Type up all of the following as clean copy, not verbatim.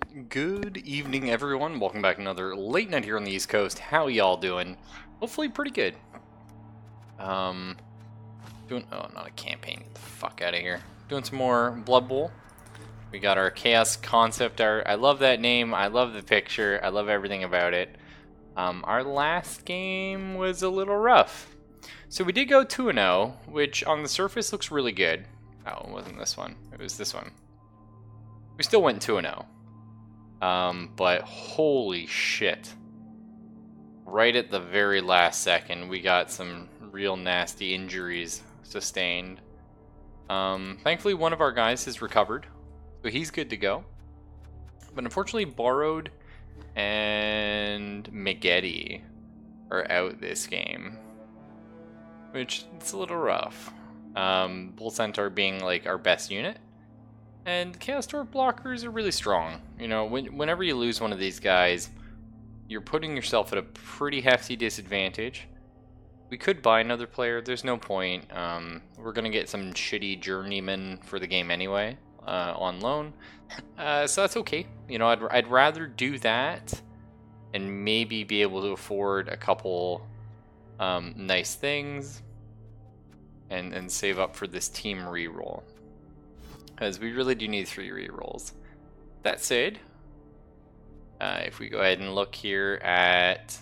Good evening, everyone. Welcome back to another late night here on the East Coast. How y'all doing? Hopefully pretty good. Doing, oh, not a campaign. Get the fuck out of here. Doing some more Blood Bowl. We got our Chaos concept art. I love that name. I love the picture. I love everything about it. Our last game was a little rough. So we did go 2-0, which on the surface looks really good. Oh, it wasn't this one. It was this one. We still went 2-0. But holy shit. Right at the very last second, we got some real nasty injuries sustained. Thankfully, one of our guys has recovered, so he's good to go. But unfortunately, Borrowed and Maggette are out this game, which it's a little rough. Bull Centaur being like our best unit. And Chaos Dwarf blockers are really strong. You know, whenever you lose one of these guys, you're putting yourself at a pretty hefty disadvantage. We could buy another player. There's no point. We're going to get some shitty journeyman for the game anyway on loan. So that's okay. You know, I'd rather do that and maybe be able to afford a couple nice things and save up for this team reroll. Because we really do need 3 rerolls. That said, if we go ahead and look here at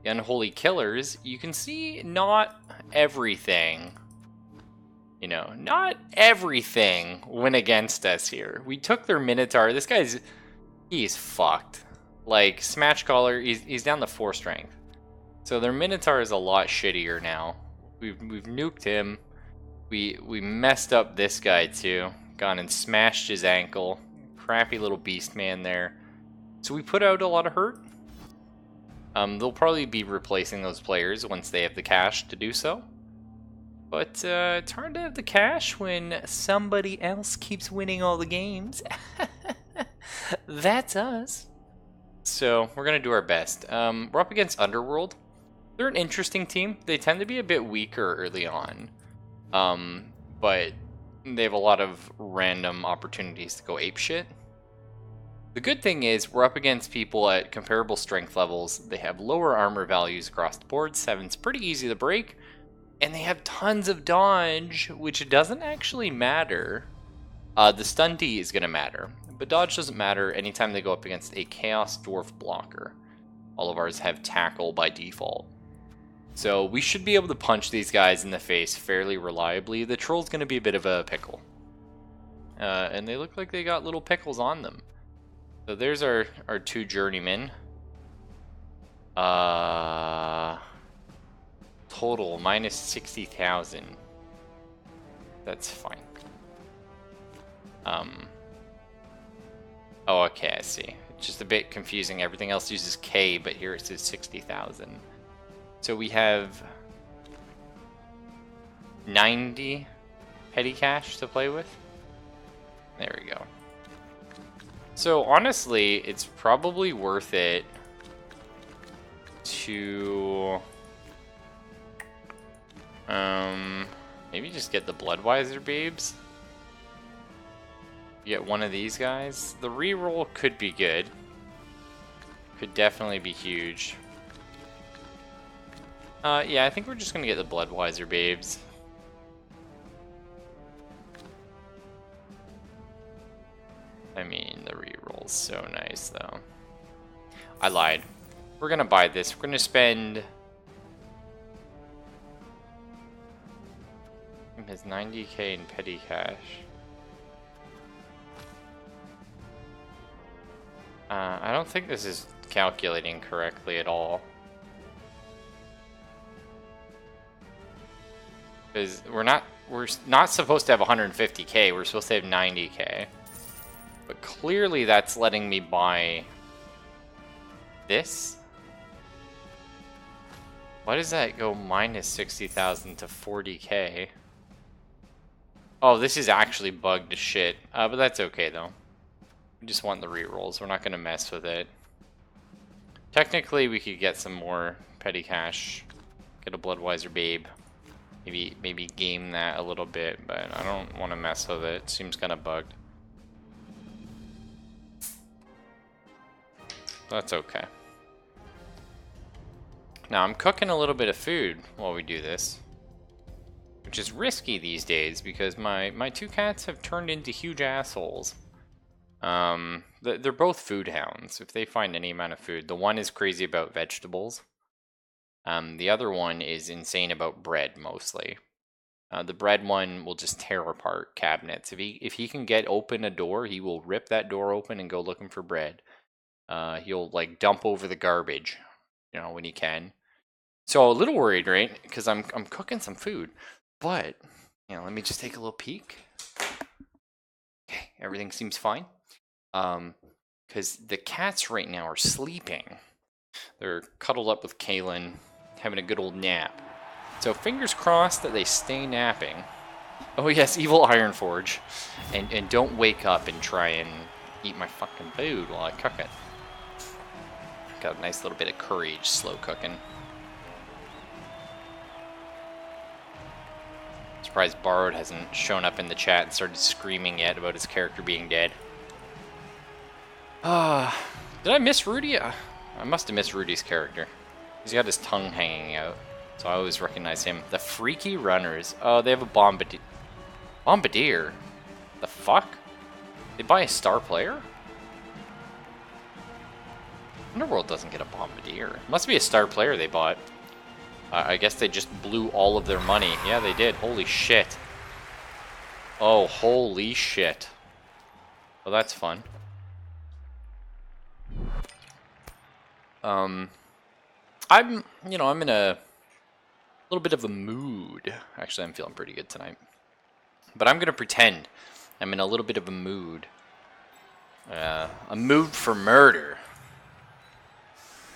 the Unholy Killers, you can see not everything, you know, not everything went against us here. We took their Minotaur. This guy's, he's fucked. Like, Smash Caller, he's down to 4 strength. So their Minotaur is a lot shittier now. We've nuked him. We messed up this guy too. Gone and smashed his ankle. Crappy little beast man there. So we put out a lot of hurt. They'll probably be replacing those players once they have the cash to do so. But it's hard to have the cash when somebody else keeps winning all the games. That's us. So we're going to do our best. We're up against Underworld. They're an interesting team. They tend to be a bit weaker early on. But they have a lot of random opportunities to go apeshit. The good thing is we're up against people at comparable strength levels. They have lower armor values across the board. 7's pretty easy to break. And they have tons of dodge, which doesn't actually matter. The stun D is going to matter. But dodge doesn't matter anytime they go up against a Chaos Dwarf blocker. All of ours have tackle by default. So we should be able to punch these guys in the face fairly reliably. The troll's going to be a bit of a pickle. And they look like they got little pickles on them. So there's our 2 journeymen. Total minus 60,000. That's fine. Oh, okay, I see. It's just a bit confusing. Everything else uses K, but here it says 60,000. So we have 90 petty cash to play with. There we go. So honestly, it's probably worth it to maybe just get the Bloodwiser babes. Get one of these guys. The reroll could be good. Could definitely be huge. Yeah, I think we're just gonna get the Bloodwiser babes. I mean, the reroll's so nice, though. I lied. We're gonna buy this. We're gonna spend... his 90k in petty cash. I don't think this is calculating correctly at all. Because we're not supposed to have 150k, we're supposed to have 90k. But clearly that's letting me buy this. Why does that go minus 60,000 to 40k? Oh, this is actually bugged to shit. But that's okay though. We just want the rerolls. We're not gonna mess with it. Technically we could get some more petty cash. Get a Bloodwiser babe. Maybe game that a little bit, but I don't want to mess with it. It seems kind of bugged. That's okay. Now I'm cooking a little bit of food while we do this, which is risky these days because my two cats have turned into huge assholes. They're both food hounds. If they find any amount of food, the one is crazy about vegetables. The other one is insane about bread mostly. The bread one will just tear apart cabinets. If he can get open a door, he will rip that door open and go looking for bread. He'll like dump over the garbage, you know, when he can. So a little worried, right? Because I'm cooking some food, but you know, let me just take a little peek. Okay, everything seems fine. Because the cats right now are sleeping. They're cuddled up with Kaylin, having a good old nap. So fingers crossed that they stay napping. Oh yes, evil Ironforge. And don't wake up and try and eat my fucking food while I cook it. Got a nice little bit of courage, slow cooking. Surprised Borrowed hasn't shown up in the chat and started screaming yet about his character being dead. Did I miss Rudy? I must have missed Rudy's character. He's got his tongue hanging out, so I always recognize him. The Freaky Runners. Oh, they have a Bombardier. Bombardier? The fuck? They buy a star player? Underworld doesn't get a Bombardier. Must be a star player they bought. I guess they just blew all of their money. Yeah, they did. Holy shit. Oh, holy shit. Well, that's fun. I'm in a little bit of a mood. Actually, I'm feeling pretty good tonight. But I'm going to pretend I'm in a little bit of a mood. A mood for murder.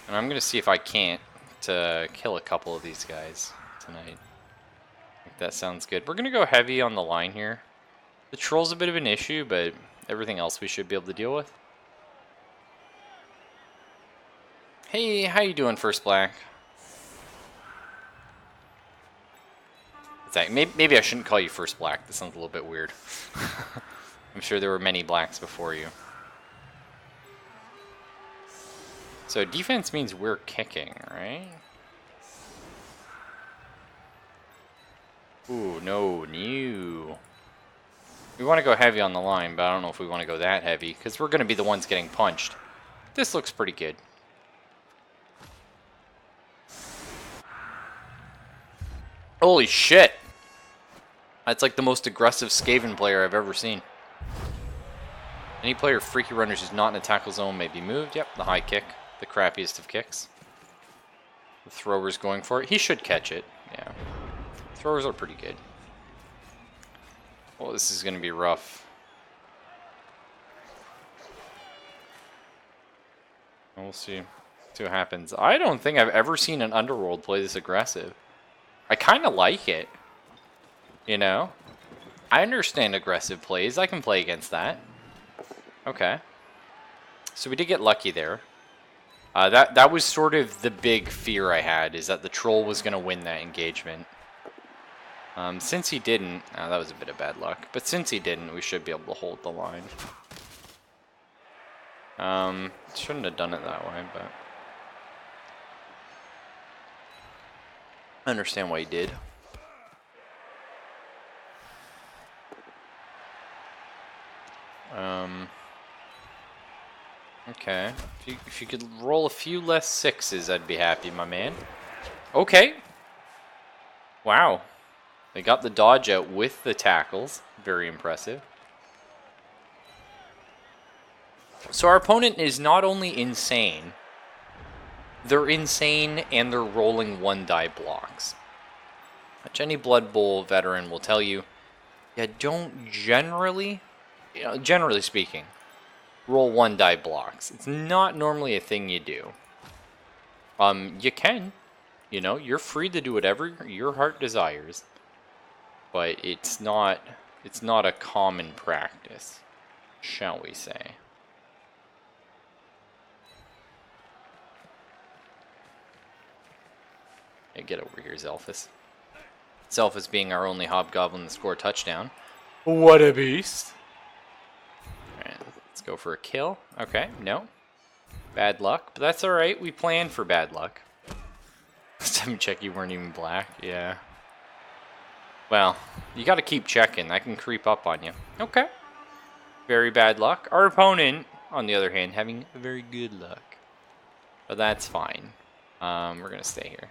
And I'm going to see if I can't kill a couple of these guys tonight. I think that sounds good. We're going to go heavy on the line here. The troll's a bit of an issue, but everything else we should be able to deal with. Hey, how you doing, First Black? Maybe I shouldn't call you First Black. That sounds a little bit weird. I'm sure there were many blacks before you. So defense means we're kicking, right? Ooh, no, new. We want to go heavy on the line, but I don't know if we want to go that heavy, because we're going to be the ones getting punched. This looks pretty good. Holy shit! That's like the most aggressive Skaven player I've ever seen. Any player Freaky Runners who's not in a tackle zone may be moved. Yep, the high kick. The crappiest of kicks. The thrower's going for it. He should catch it. Yeah. Throwers are pretty good. Well, this is going to be rough. We'll see. See what happens. I don't think I've ever seen an Underworld play this aggressive. I kind of like it. You know? I understand aggressive plays. I can play against that. Okay. So we did get lucky there. That was sort of the big fear I had, is that the troll was going to win that engagement. Since he didn't, that was a bit of bad luck, but since he didn't, we should be able to hold the line. Shouldn't have done it that way, but I understand why he did. Okay. If you could roll a few less sixes, I'd be happy, my man. Okay. Wow. They got the dodge out with the tackles. Very impressive. So our opponent is not only insane, they're insane and they're rolling 1-die blocks. Which any Blood Bowl veteran will tell you, yeah, don't generally speaking, roll 1-die blocks. It's not normally a thing you do. You can, you're free to do whatever your heart desires, but it's not a common practice, shall we say. Yeah, get over here, Zelphus. Zelphus being our only hobgoblin to score a touchdown. What a beast! Alright, let's go for a kill. Okay, no. Bad luck, but that's alright. We planned for bad luck. Let's have me check you weren't even black. Yeah. Well, you gotta keep checking. I can creep up on you. Okay. Very bad luck. Our opponent, on the other hand, having very good luck. But that's fine. We're gonna stay here.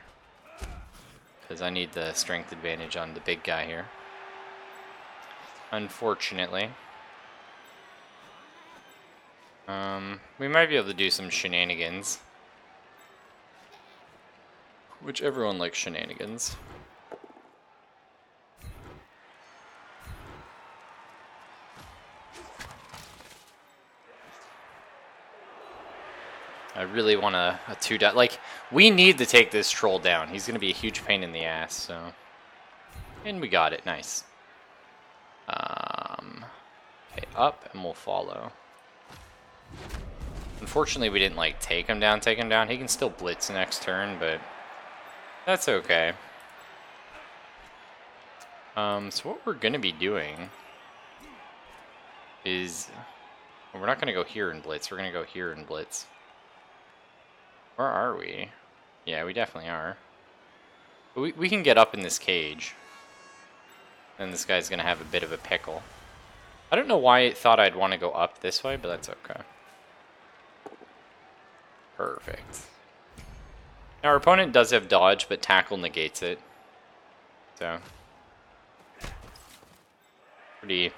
Because I need the strength advantage on the big guy here. Unfortunately. We might be able to do some shenanigans. Which everyone likes shenanigans. I really want a 2-dot. Like, we need to take this troll down. He's going to be a huge pain in the ass, so. And we got it. Nice. Okay, up, and we'll follow. Unfortunately, we didn't, like, take him down. He can still blitz next turn, but that's okay. So what we're going to be doing is... Well, we're not going to go here and blitz. We're going to go here and blitz. Where are we? Yeah, we definitely are. But we can get up in this cage. Then this guy's going to have a bit of a pickle. I don't know why it thought I'd want to go up this way, but that's okay. Perfect. Now, our opponent does have dodge, but tackle negates it. So, pretty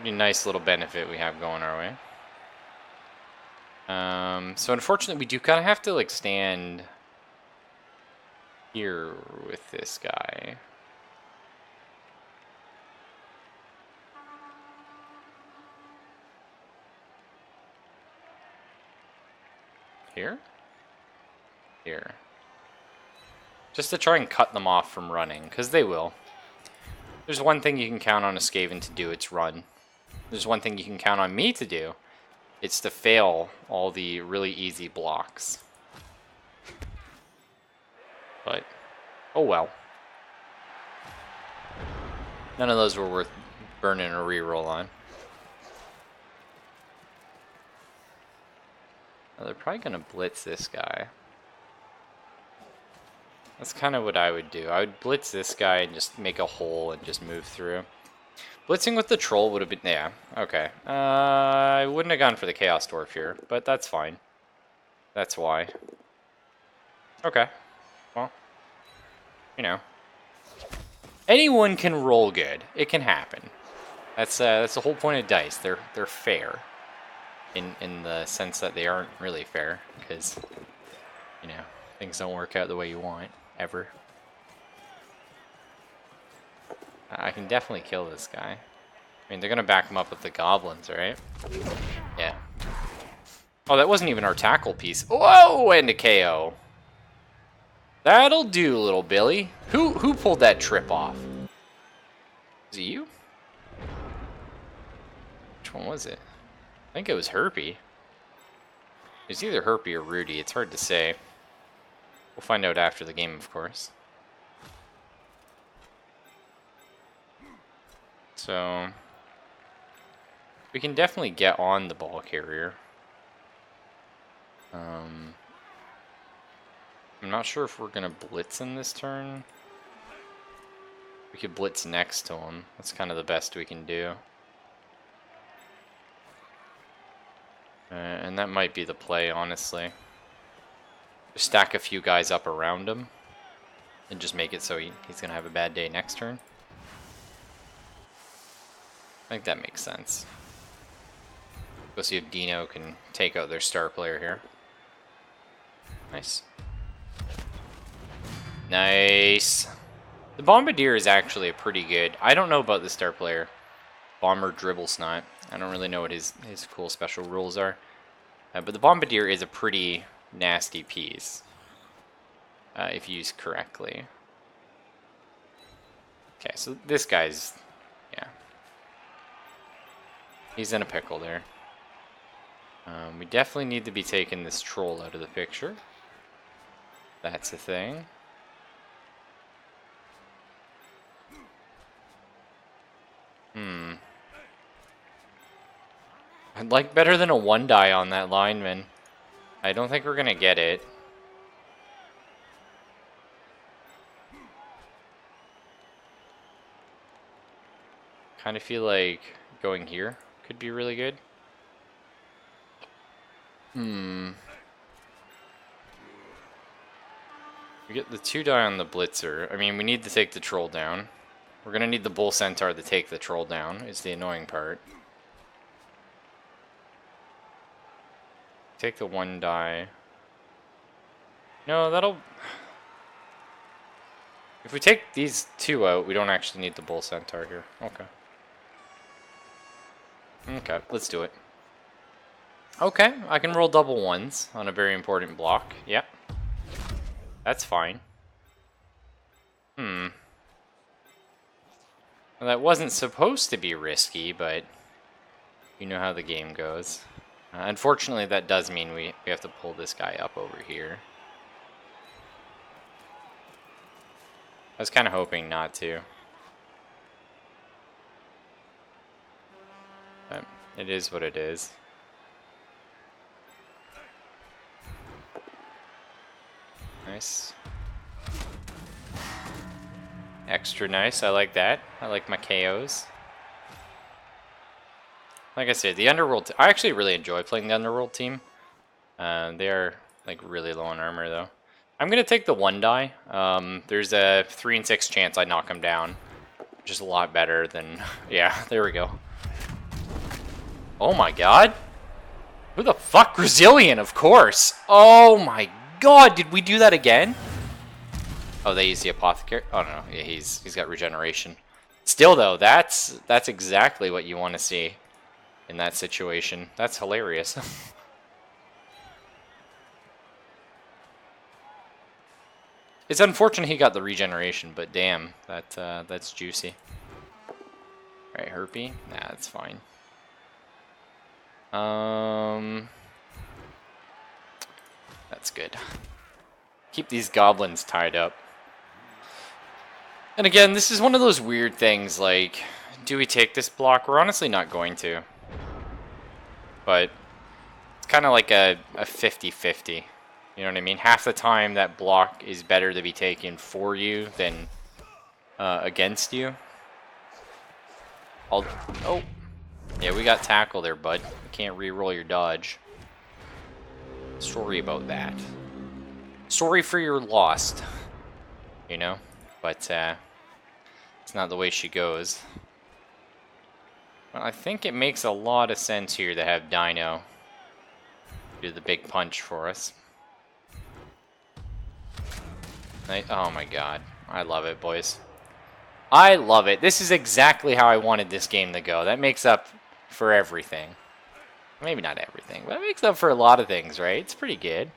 nice little benefit we have going our way. So unfortunately, we do kind of have to, like, stand here with this guy. Here? Here. Just to try and cut them off from running, because they will. There's one thing you can count on a Skaven to do, it's run. There's one thing you can count on me to do. It's to fail all the really easy blocks. But, oh well. None of those were worth burning a reroll on. Now they're probably going to blitz this guy. That's kind of what I would do. I would blitz this guy and just make a hole and just move through. Blitzing with the troll would have been... Yeah, okay. I wouldn't have gone for the Chaos Dwarf here, but that's fine. That's why. Okay. Well, you know. Anyone can roll good. It can happen. That's the whole point of dice. They're fair. In the sense that they aren't really fair. Because, you know, things don't work out the way you want. Ever. I can definitely kill this guy. I mean, they're going to back him up with the goblins, right? Yeah. Oh, that wasn't even our tackle piece. Whoa, and a KO. That'll do, little Billy. Who pulled that trip off? Was it you? Which one was it? I think it was Herpy. It was either Herpy or Rudy. It's hard to say. We'll find out after the game, of course. So, we can definitely get on the ball carrier. I'm not sure if we're going to blitz in this turn. We could blitz next to him. That's kind of the best we can do. And that might be the play, honestly. Just stack a few guys up around him. And just make it so he's going to have a bad day next turn. I think that makes sense. Go see if Dino can take out their star player here. Nice. Nice. The Bombardier is actually a pretty good... I don't know about the star player. Bomber Dribble Snot. I don't really know what his cool special rules are. But the Bombardier is a pretty nasty piece. If used correctly. Okay, so this guy's... Yeah. He's in a pickle there. We definitely need to be taking this troll out of the picture. That's a thing. I'd like better than a 1-die on that lineman. I don't think we're gonna get it. Kind of feel like going here could be really good. We get the 2-die on the blitzer. I mean, we need to take the troll down. We're gonna need the bull centaur to take the troll down, is the annoying part. Take the 1-die. No, that'll... If we take these 2 out, we don't actually need the bull centaur here. Okay. Okay, let's do it. Okay, I can roll double 1s on a very important block. Yep. That's fine. Well, that wasn't supposed to be risky, but you know how the game goes. Unfortunately, that does mean we have to pull this guy up over here. I was kind of hoping not to. But it is what it is. Nice. Extra nice, I like that. I like my KOs. Like I said, the Underworld... I actually really enjoy playing the Underworld team. They are, like, really low on armor, though. I'm going to take the 1-die. There's a 3 in 6 chance I knock him down. Which is a lot better than... Yeah, there we go. Oh my god. Who the fuck? Resilient, of course. Oh my god, did we do that again? Oh, they use the apothecary. Oh no, yeah, he's got regeneration. Still though, that's exactly what you want to see in that situation. That's hilarious. It's unfortunate he got the regeneration, but damn, that's juicy. Alright, Herpy. Nah, that's fine. That's good. Keep these goblins tied up. And again, this is one of those weird things, like, do we take this block? We're honestly not going to. But it's kind of like a 50-50. You know what I mean? Half the time that block is better to be taken for you than against you. Oh. Yeah, we got tackle there, bud. You can't re-roll your dodge. Sorry about that. Sorry for your lost. You know? But it's not the way she goes. Well, I think it makes a lot of sense here to have Dino do the big punch for us. Oh my god. I love it, boys. I love it. This is exactly how I wanted this game to go. That makes up for everything. Maybe not everything, but it makes up for a lot of things, right? It's pretty good.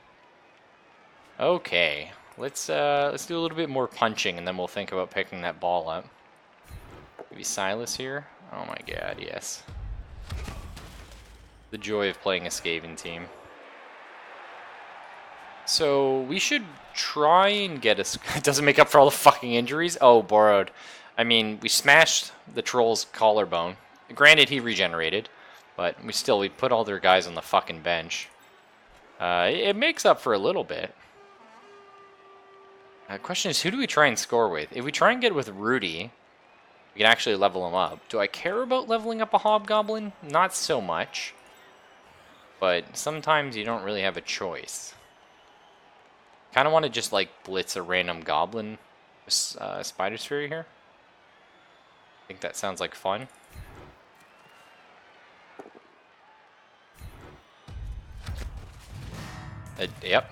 Okay. Let's do a little bit more punching, and then we'll think about picking that ball up. Maybe Silas here? Oh my god, yes. The joy of playing a Skaven team. So, we should try and get us... It doesn't make up for all the fucking injuries? Oh, borrowed. I mean, we smashed the troll's collarbone. Granted, he regenerated, but we put all their guys on the fucking bench. It makes up for a little bit. The question is, who do we try and score with? If we try and get with Rudy, we can actually level him up. Do I care about leveling up a Hobgoblin? Not so much. But sometimes you don't really have a choice. Kind of want to just, like, blitz a random goblin with Spider Sphere here. I think that sounds like fun. Yep.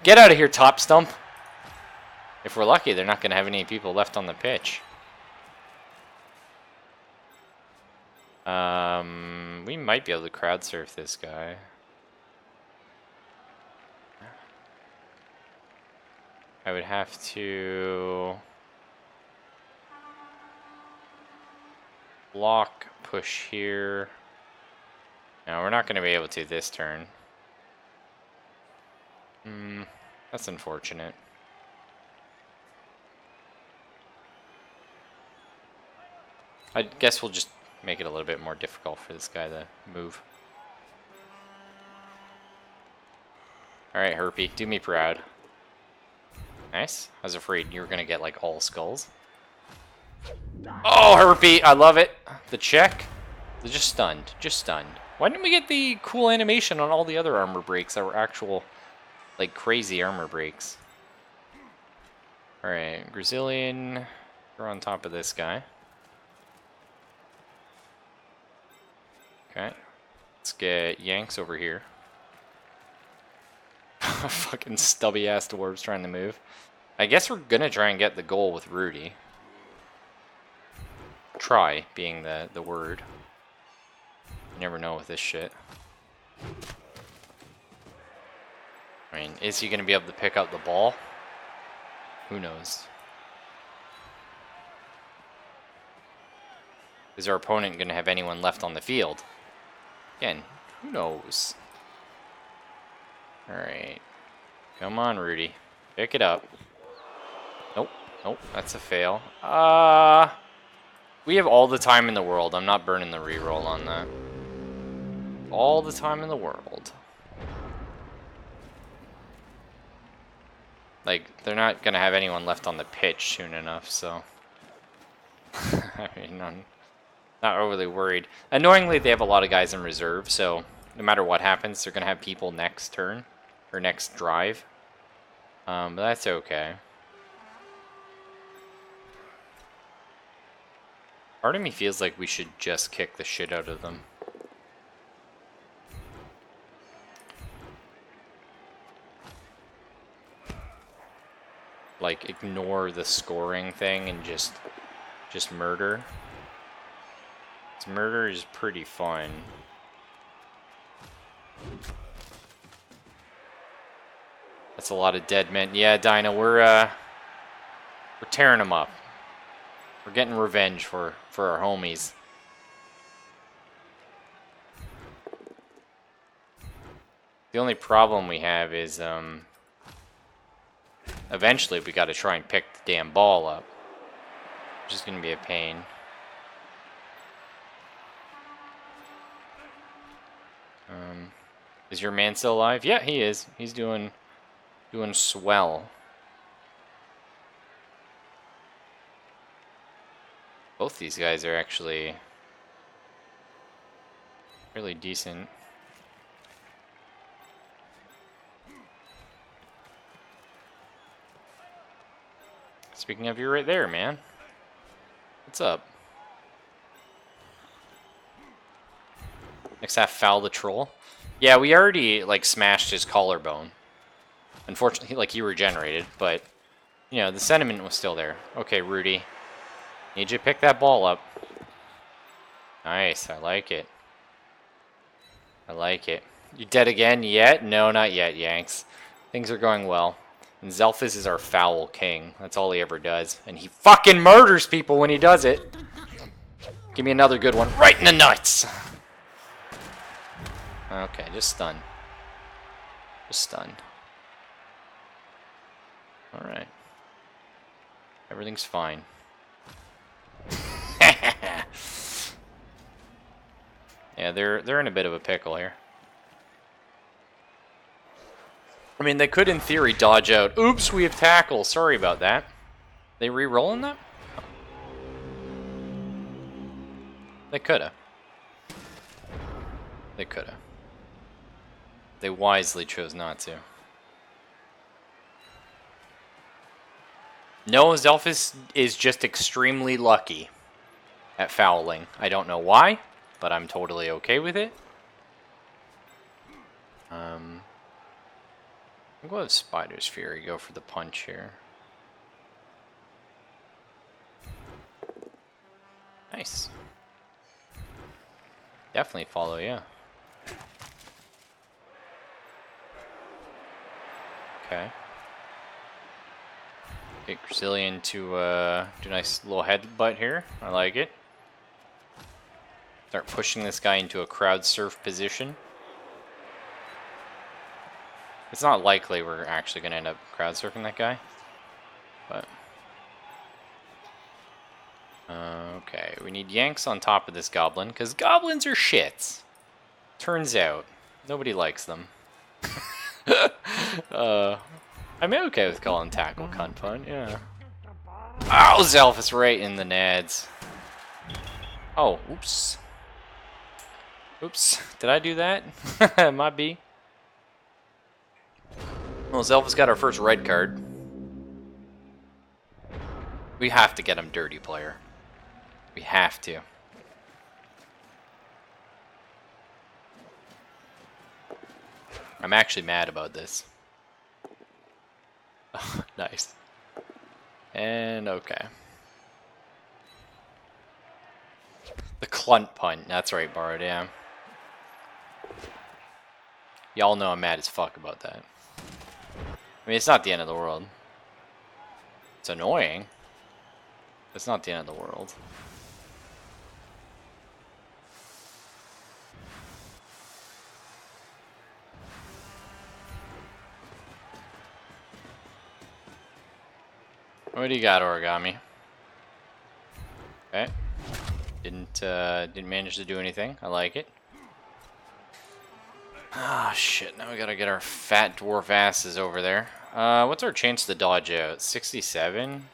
Get out of here, Top Stump. If we're lucky, they're not going to have any people left on the pitch. We might be able to crowd surf this guy. I would have to block, push here. No, we're not going to be able to this turn. That's unfortunate. I guess we'll just make it a little bit more difficult for this guy to move. Alright, Herpy, do me proud. Nice. I was afraid you were going to get, like, all skulls. Oh, Herpy! I love it! The check. They're just stunned. Just stunned. Why didn't we get the cool animation on all the other armor breaks that were actual, like, crazy armor breaks? Alright, Brazilian. We're on top of this guy. Okay. Let's get Yanks over here. Fucking stubby ass dwarves trying to move. I guess we're gonna try and get the goal with Rudy. Try being the word. You never know with this shit. I mean, is he gonna be able to pick up the ball? Who knows? Is our opponent gonna have anyone left on the field? Again, who knows? Alright. Come on, Rudy. Pick it up. Nope. Nope, that's a fail. We have all the time in the world. I'm not burning the reroll on that. All the time in the world. Like, they're not gonna have anyone left on the pitch soon enough, so... I mean, I'm not overly worried. Annoyingly, they have a lot of guys in reserve, so no matter what happens, they're gonna have people next turn, or next drive. But that's okay. Part of me feels like we should just kick the shit out of them. Like, ignore the scoring thing and just murder. 'Cause murder is pretty fun. That's a lot of dead men. Yeah, Dinah, we're tearing them up. We're getting revenge for our homies. The only problem we have is eventually we got to try and pick the damn ball up, which is going to be a pain. Is your man still alive? Yeah, he is. He's doing swell. Both these guys are actually really decent. Speaking of, you're right there, man. What's up? Next half, foul the troll. Yeah, we already, like, smashed his collarbone. Unfortunately, like, he regenerated, but, you know, the sentiment was still there. Okay, Rudy. Need you to pick that ball up. Nice, I like it. I like it. You dead again yet? No, not yet, Yanks. Things are going well. And Zelphus is our foul king. That's all he ever does. And he fucking murders people when he does it. Give me another good one. Right in the nuts! Okay, just stun. Just stun. Alright. Everything's fine. Yeah, they're in a bit of a pickle here. I mean, they could, in theory, dodge out. Oops, we have tackle. Sorry about that. They re-rolling that? Oh. They coulda. They coulda. They wisely chose not to. No, Zelphus is just extremely lucky at fouling. I don't know why, but I'm totally okay with it. I'll go with Spider's Fury, go for the punch here. Nice. Definitely follow, yeah. Okay. Get Brazilian to do a nice little headbutt here. I like it. Start pushing this guy into a crowd surf position. It's not likely we're actually going to end up crowd surfing that guy, but Okay, we need Yanks on top of this goblin, because goblins are shits. Turns out, nobody likes them. I'm okay with calling tackle cunt fun, yeah. Oh, Zelphus right in the nads. Oh, oops. Oops, did I do that? Might be. Well, Zelphus got our first red card. We have to get him dirty, player. We have to. I'm actually mad about this. Nice. And okay. The clunt punt. That's right, Borrowed, yeah. Y'all know I'm mad as fuck about that. I mean, it's not the end of the world. It's annoying. It's not the end of the world. What do you got, Origami? Okay. Didn't manage to do anything. I like it. Ah, shit. Now we gotta get our fat dwarf asses over there. What's our chance to dodge out? 67?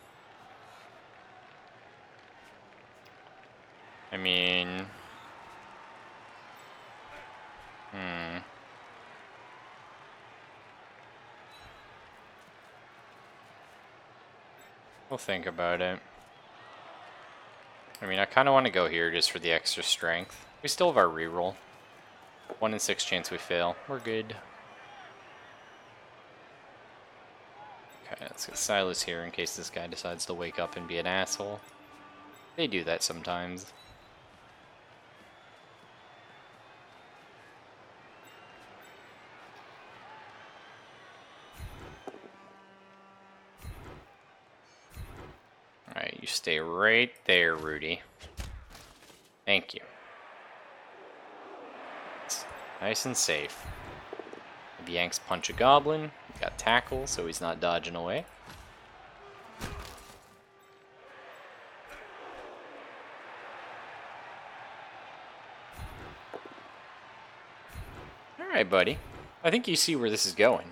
I mean... We'll think about it. I mean, I kind of want to go here just for the extra strength. We still have our reroll. 1 in 6 chance we fail. We're good. Okay, let's get Silas here in case this guy decides to wake up and be an asshole. They do that sometimes. Alright, you stay right there, Rudy. Thank you. It's nice and safe. The Yanks punch a goblin. We got tackle, so he's not dodging away. Alright, buddy. I think you see where this is going.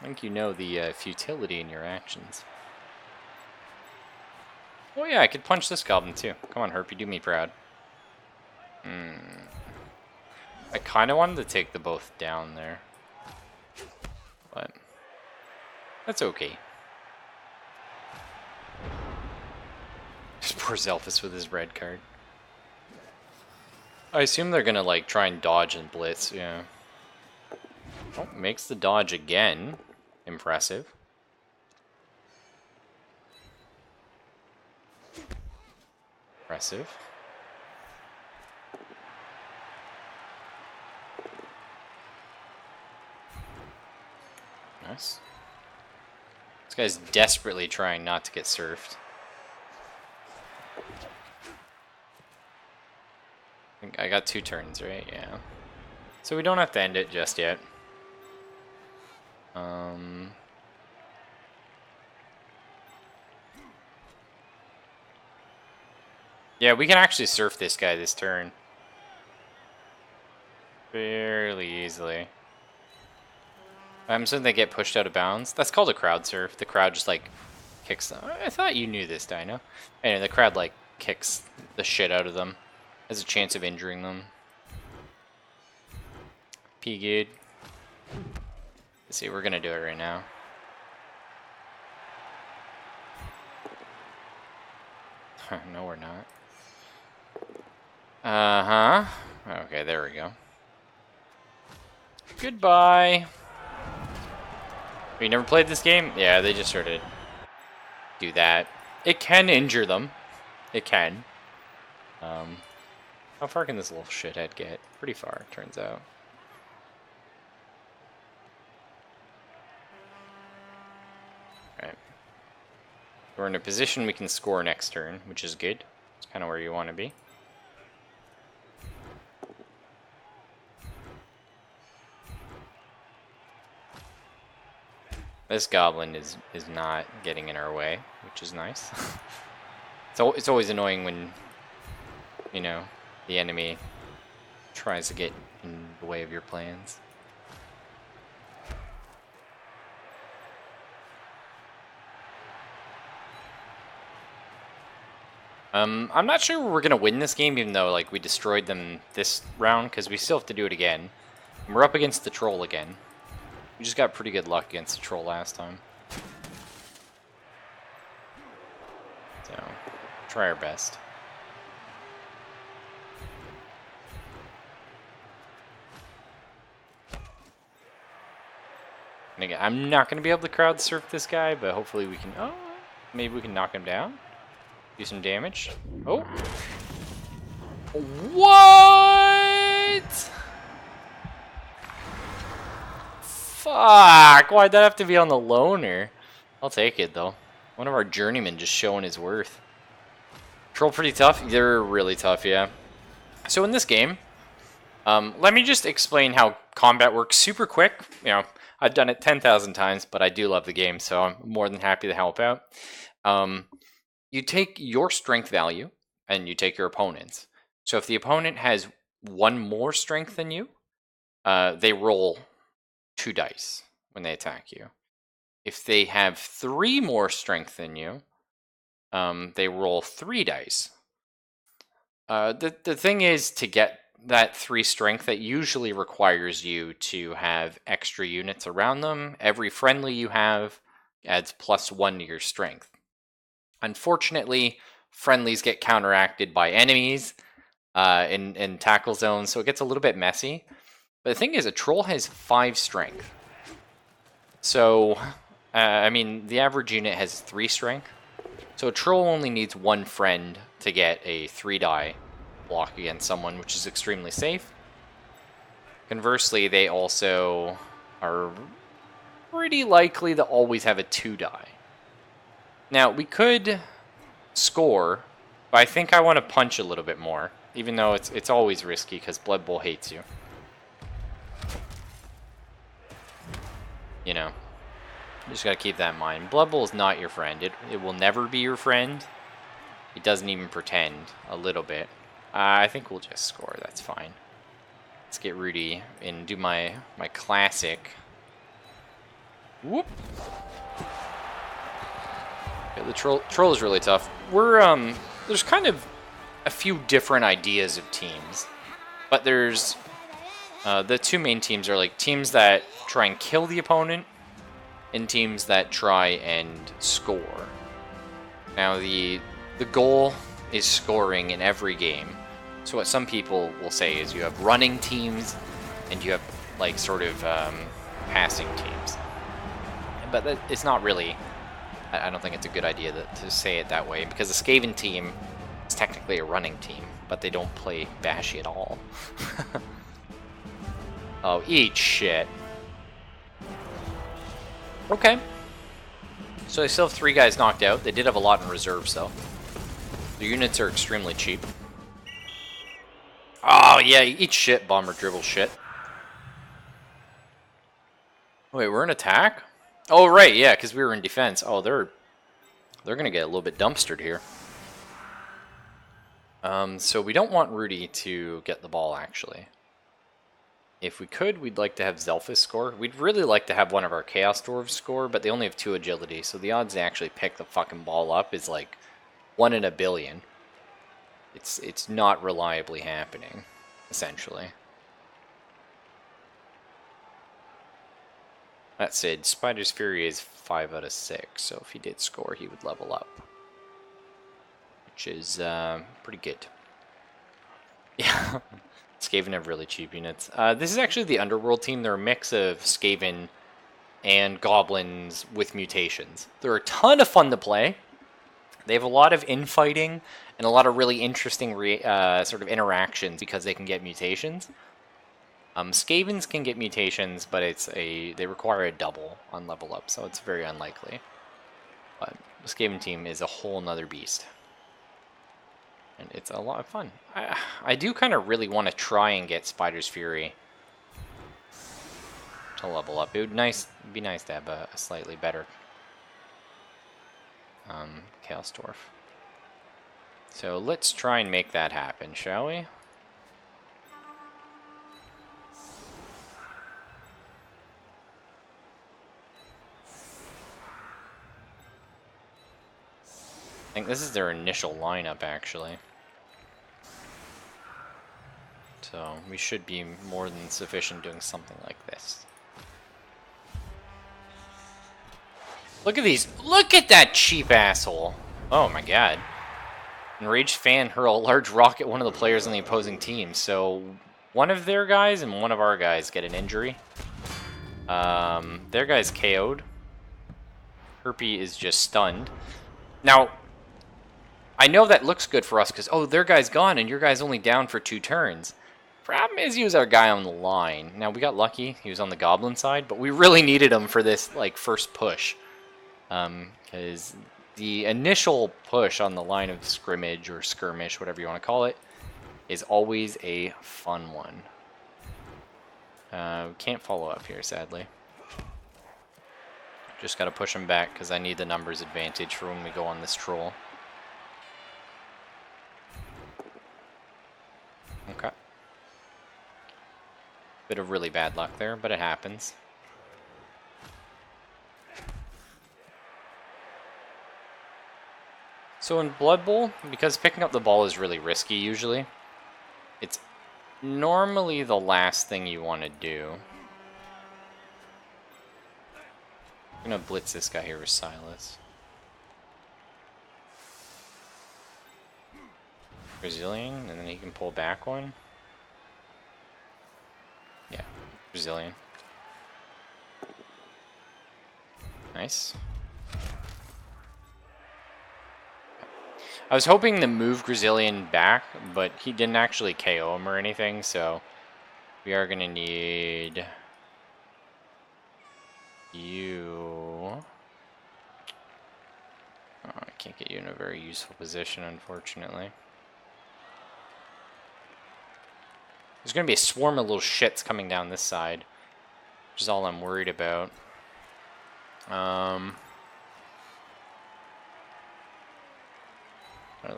I think you know the futility in your actions. Oh yeah, I could punch this goblin too. Come on, Herp, you do me proud. I kind of wanted to take the both down there. But that's okay. Just poor Zelphus with his red card. I assume they're gonna like try and dodge and blitz, yeah. Oh, makes the dodge again. Impressive. Impressive. Nice. This guy's desperately trying not to get surfed. I think I got 2 turns, right? Yeah. So we don't have to end it just yet. Yeah, we can actually surf this guy this turn. Fairly easily. I'm assuming they get pushed out of bounds. That's called a crowd surf. The crowd just like kicks them. I thought you knew this, Dino. Anyway, the crowd like kicks the shit out of them. Has a chance of injuring them. P good. Let's see, we're gonna do it right now. No, we're not. Okay, there we go. Goodbye. You never played this game? Yeah, they just sort of do that. It can injure them. It can. How far can this little shithead get? Pretty far, turns out. Alright. We're in a position we can score next turn, which is good. It's kind of where you want to be. This goblin is not getting in our way, which is nice. It's always annoying when, you know, the enemy tries to get in the way of your plans. I'm not sure we're gonna win this game, even though like we destroyed them this round, because we still have to do it again. And we're up against the troll again. We just got pretty good luck against the troll last time. So, try our best. And again, I'm not going to be able to crowd surf this guy, but hopefully we can... Oh, maybe we can knock him down. Do some damage. Oh. What? Fuck. Why'd that have to be on the loner? I'll take it, though. One of our journeymen just showing his worth. Troll pretty tough? They're really tough, yeah. So in this game, let me just explain how combat works super quick. You know, I've done it 10,000 times, but I do love the game, so I'm more than happy to help out. You take your strength value, and you take your opponent's. So if the opponent has one more strength than you, they roll 2 dice when they attack you. If they have 3 more strength than you, they roll 3 dice. The thing is, to get that 3 strength, that usually requires you to have extra units around them. Every friendly you have adds +1 to your strength. Unfortunately, friendlies get counteracted by enemies in tackle zones, so it gets a little bit messy. But the thing is, a troll has 5 strength. So, I mean, the average unit has 3 strength. So a troll only needs 1 friend to get a 3-die block against someone, which is extremely safe. Conversely, they also are pretty likely to always have a 2-die. Now, we could score, but I think I want to punch a little bit more, even though it's always risky because Blood Bowl hates you. You know, you just gotta keep that in mind. Blood Bowl is not your friend. It will never be your friend. It doesn't even pretend a little bit. I think we'll just score. That's fine. Let's get Rudy and do my classic. Whoop. Okay, the troll is really tough. We're there's kind of a few different ideas of teams, but there's the 2 main teams are like teams that try and kill the opponent and teams that try and score. Now the goal is scoring in every game. So what some people will say is you have running teams and you have like sort of passing teams. But it's not really, I don't think it's a good idea to say it that way, because the Skaven team is technically a running team, but they don't play Bashy at all. Oh, eat shit. Okay. So they still have 3 guys knocked out. They did have a lot in reserves, though. The units are extremely cheap. Oh, yeah, eat shit, bomber dribble shit. Wait, we're in attack? Oh, right, yeah, because we were in defense. Oh, they're going to get a little bit dumpstered here. So we don't want Rudy to get the ball, actually. If we could, we'd like to have Zelphus score. We'd really like to have one of our Chaos Dwarves score, but they only have 2 agility, so the odds they actually pick the fucking ball up is like 1 in a billion. It's not reliably happening, essentially. That said, Spider's Fury is 5 out of 6, so if he did score, he would level up. Which is pretty good. Yeah. Skaven have really cheap units. This is actually the Underworld team. They're a mix of Skaven and Goblins with mutations. They're a ton of fun to play. They have a lot of infighting and a lot of really interesting sort of interactions because they can get mutations. Skavens can get mutations, but they require a double on level up, so it's very unlikely. But the Skaven team is a whole nother beast. And it's a lot of fun. I do kind of really want to try and get Spider's Fury. to level up. It would be nice to have a slightly better Chaos Dwarf. So let's try and make that happen, shall we? I think this is their initial lineup, actually. So we should be more than sufficient doing something like this. Look at these. Look at that cheap asshole. Oh my god. Enraged fan hurl a large rock at one of the players on the opposing team. So one of their guys and one of our guys get an injury. Their guy's KO'd. Herpy is just stunned. Now, I know that looks good for us because, oh, their guy's gone and your guy's only down for 2 turns. Problem is he was our guy on the line. Now, we got lucky. He was on the goblin side, but we really needed him for this, like, first push. Because the initial push on the line of scrimmage or skirmish, whatever you want to call it, is always a fun one. We can't follow up here, sadly. Just got to push him back because I need the numbers advantage for when we go on this troll. Okay. Bit of really bad luck there, but it happens. So in Blood Bowl, because picking up the ball is really risky usually, it's normally the last thing you want to do. I'm going to blitz this guy here with Silas. Brazilian, and then he can pull back one. Yeah, Brazilian. Nice. I was hoping to move Brazilian back, but he didn't actually KO him or anything, so we are going to need you. Oh, I can't get you in a very useful position, unfortunately. There's going to be a swarm of little shits coming down this side, which is all I'm worried about. Alright,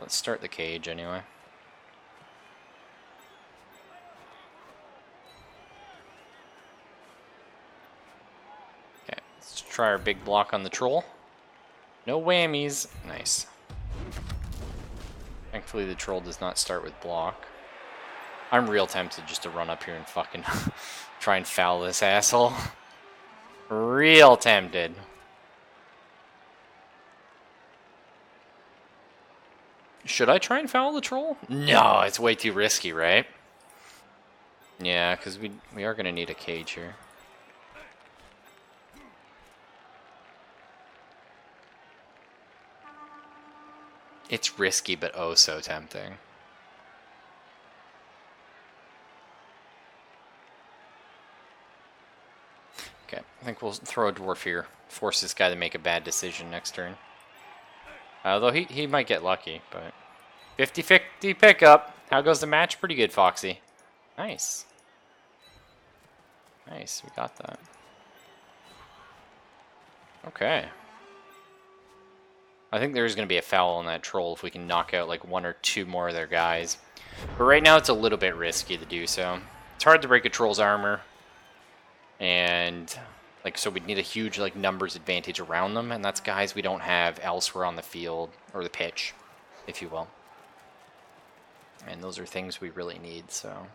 let's start the cage anyway. Okay, let's try our big block on the troll. No whammies. Nice. Thankfully the troll does not start with block. I'm real tempted just to run up here and fucking try and foul this asshole. Real tempted. Should I try and foul the troll? No, it's way too risky, right? Yeah, because we are going to need a cage here. It's risky, but oh so tempting. Okay, I think we'll throw a dwarf here. Force this guy to make a bad decision next turn. Although he might get lucky, but 50-50 pickup. How goes the match? Pretty good, Foxy. Nice. Nice, we got that. Okay. I think there's going to be a foul on that troll if we can knock out like 1 or 2 more of their guys. But right now it's a little bit risky to do so. It's hard to break a troll's armor. And like, so we'd need a huge like numbers advantage around them, and that's guys we don't have elsewhere on the field or the pitch, if you will. And those are things we really need, so.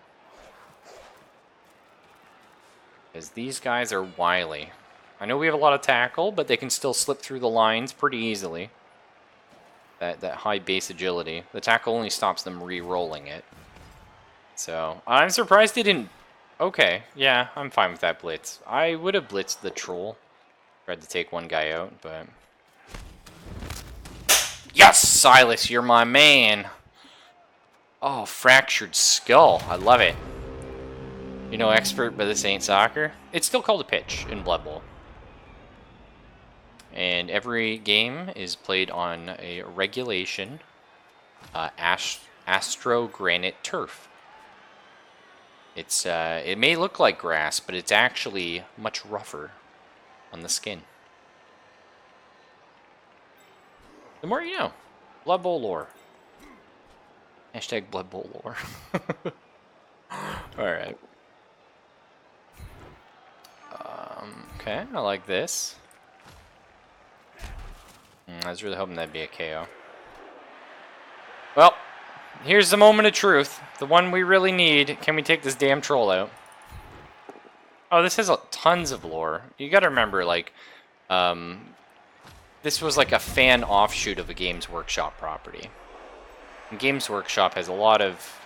Because these guys are wily. I know we have a lot of tackle, but they can still slip through the lines pretty easily. That high base agility. The tackle only stops them re-rolling it. So, I'm surprised they didn't. Okay, yeah, I'm fine with that blitz. I would have blitzed the troll. Tried to take one guy out, but... Yes, Silas, you're my man! Oh, fractured skull. I love it. You know, expert, but this ain't soccer. It's still called a pitch in Blood Bowl. And every game is played on a regulation Astro Granite turf. It may look like grass, but it's actually much rougher on the skin. The more you know. Blood Bowl lore. Hashtag Blood Bowl lore. Alright. Okay, I like this. I was really hoping that'd be a KO. Well, here's the moment of truth. The one we really need. Can we take this damn troll out? Oh, this has tons of lore. You gotta remember, like, this was like a fan offshoot of a Games Workshop property. And Games Workshop has a lot of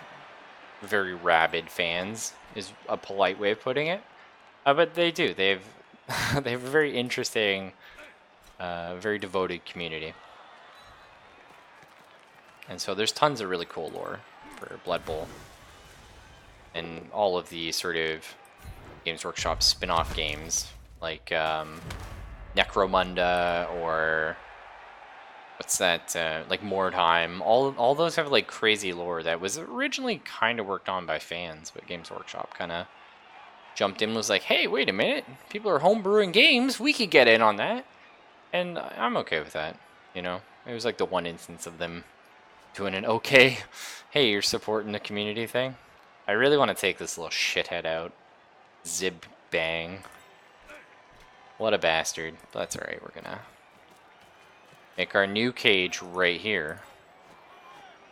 very rabid fans, is a polite way of putting it. But they do. They have they have a very interesting, very devoted community. And so there's tons of really cool lore for Blood Bowl. And all of the sort of Games Workshop spin-off games, like Necromunda or what's that, like Mordheim. All those have like crazy lore that was originally kind of worked on by fans, but Games Workshop kind of jumped in and was like, hey, wait a minute, people are homebrewing games, we could get in on that. And I'm okay with that, you know? It was like the one instance of them doing an okay, hey, you're supporting the community thing. I really want to take this little shithead out. Zib bang. What a bastard. But that's alright, we're gonna make our new cage right here.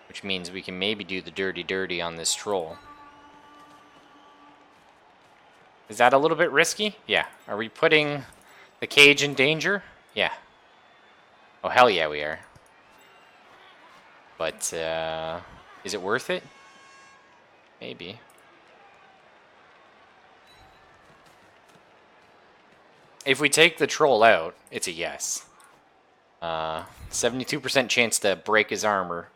Which means we can maybe do the dirty on this troll. Is that a little bit risky? Yeah. Are we putting the cage in danger? Yeah. Oh, hell yeah, we are. But, is it worth it? Maybe. If we take the troll out, it's a yes. 72% chance to break his armor.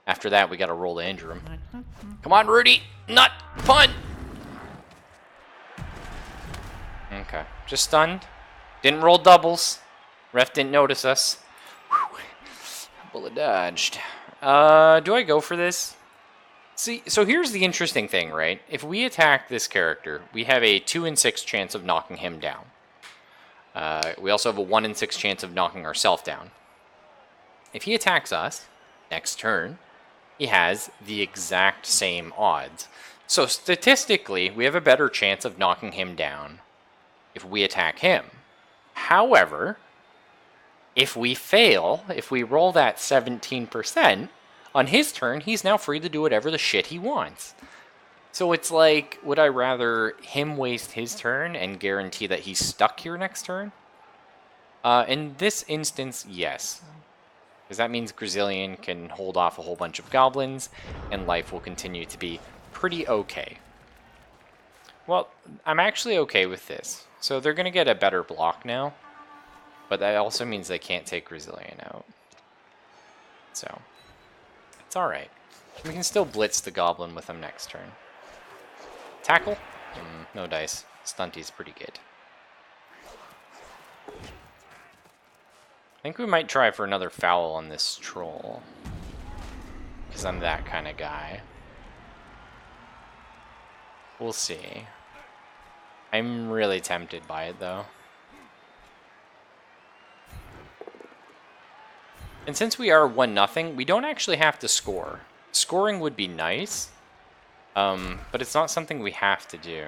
After that, we gotta roll to injure him. Come on, Rudy! Nut! Pun! Okay. Just stunned. Didn't roll doubles. Ref didn't notice us. Whew. Bullet dodged. Do I go for this? See, so here's the interesting thing, right? If we attack this character, we have a 2 in 6 chance of knocking him down. We also have a 1 in 6 chance of knocking ourselves down. If he attacks us, next turn, he has the exact same odds. So statistically, we have a better chance of knocking him down if we attack him. However, if we fail, if we roll that 17%, on his turn, he's now free to do whatever the shit he wants. So it's like, would I rather him waste his turn and guarantee that he's stuck here next turn? In this instance, yes. Because that means Grazillion can hold off a whole bunch of goblins, and life will continue to be pretty okay. Well, I'm actually okay with this. So they're going to get a better block now, but that also means they can't take Grazillion out. So, it's alright. We can still blitz the goblin with him next turn. Tackle? No dice. Stunty's pretty good. I think we might try for another foul on this troll. Because I'm that kind of guy. We'll see. I'm really tempted by it, though. And since we are 1-0, we don't actually have to score. Scoring would be nice, but it's not something we have to do.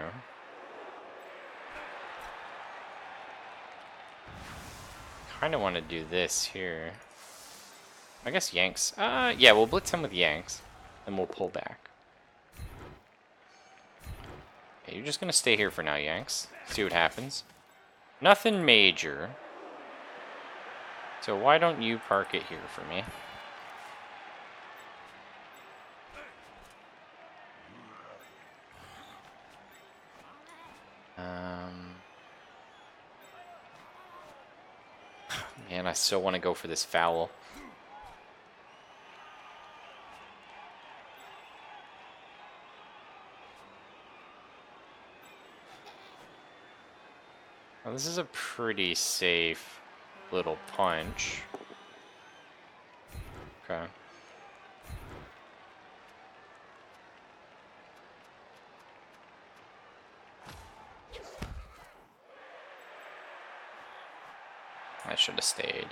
Kind of want to do this here. I guess Yanks. Yeah, we'll blitz him with Yanks, and we'll pull back. Okay, you're just going to stay here for now, Yanks. See what happens. Nothing major. So why don't you park it here for me? Man, I still want to go for this foul. Well, this is a pretty safe little punch. Okay. I should have stayed.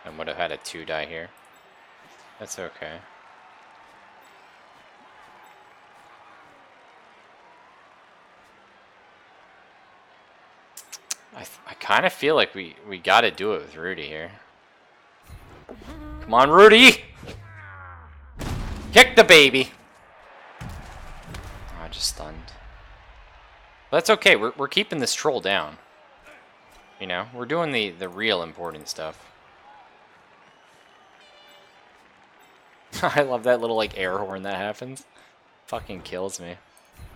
I would have had a 2 die here. That's okay. I kind of feel like we got to do it with Rudy here. Come on, Rudy! Kick the baby! Oh, I just stunned. But that's okay. We're keeping this troll down. You know, we're doing the real important stuff. I love that little like air horn that happens. Fucking kills me.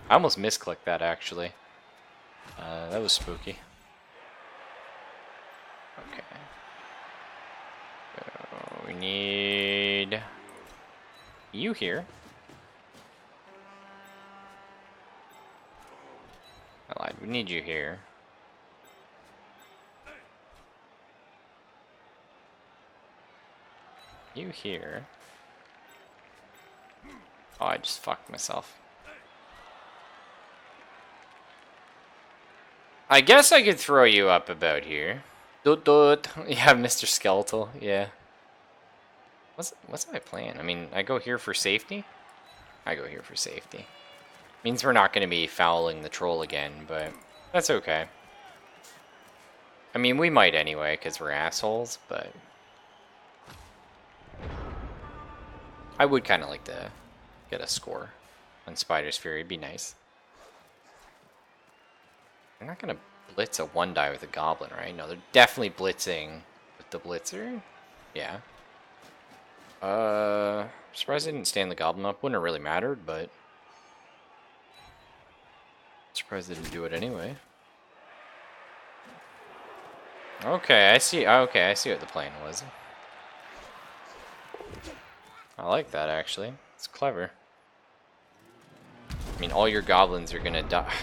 I almost misclicked that actually. That was spooky. Okay. So we need you here. I lied. We need you here. You here. Oh, I just fucked myself. I guess I could throw you up about here. Doot doot. Yeah, Mr. Skeletal. Yeah. What's my plan? I mean, I go here for safety? I go here for safety. Means we're not going to be fouling the troll again, but that's okay. I mean, we might anyway, because we're assholes, but... I would kind of like to get a score on Spider's Fury. It'd be nice. They're not going to blitz a 1-die with a Goblin, right? No, they're definitely blitzing with the Blitzer. Yeah. Surprised they didn't stand the Goblin up. Wouldn't have really mattered, but... Surprised they didn't do it anyway. Okay, I see. Okay, I see what the plan was. I like that, actually. It's clever. I mean, all your goblins are gonna die.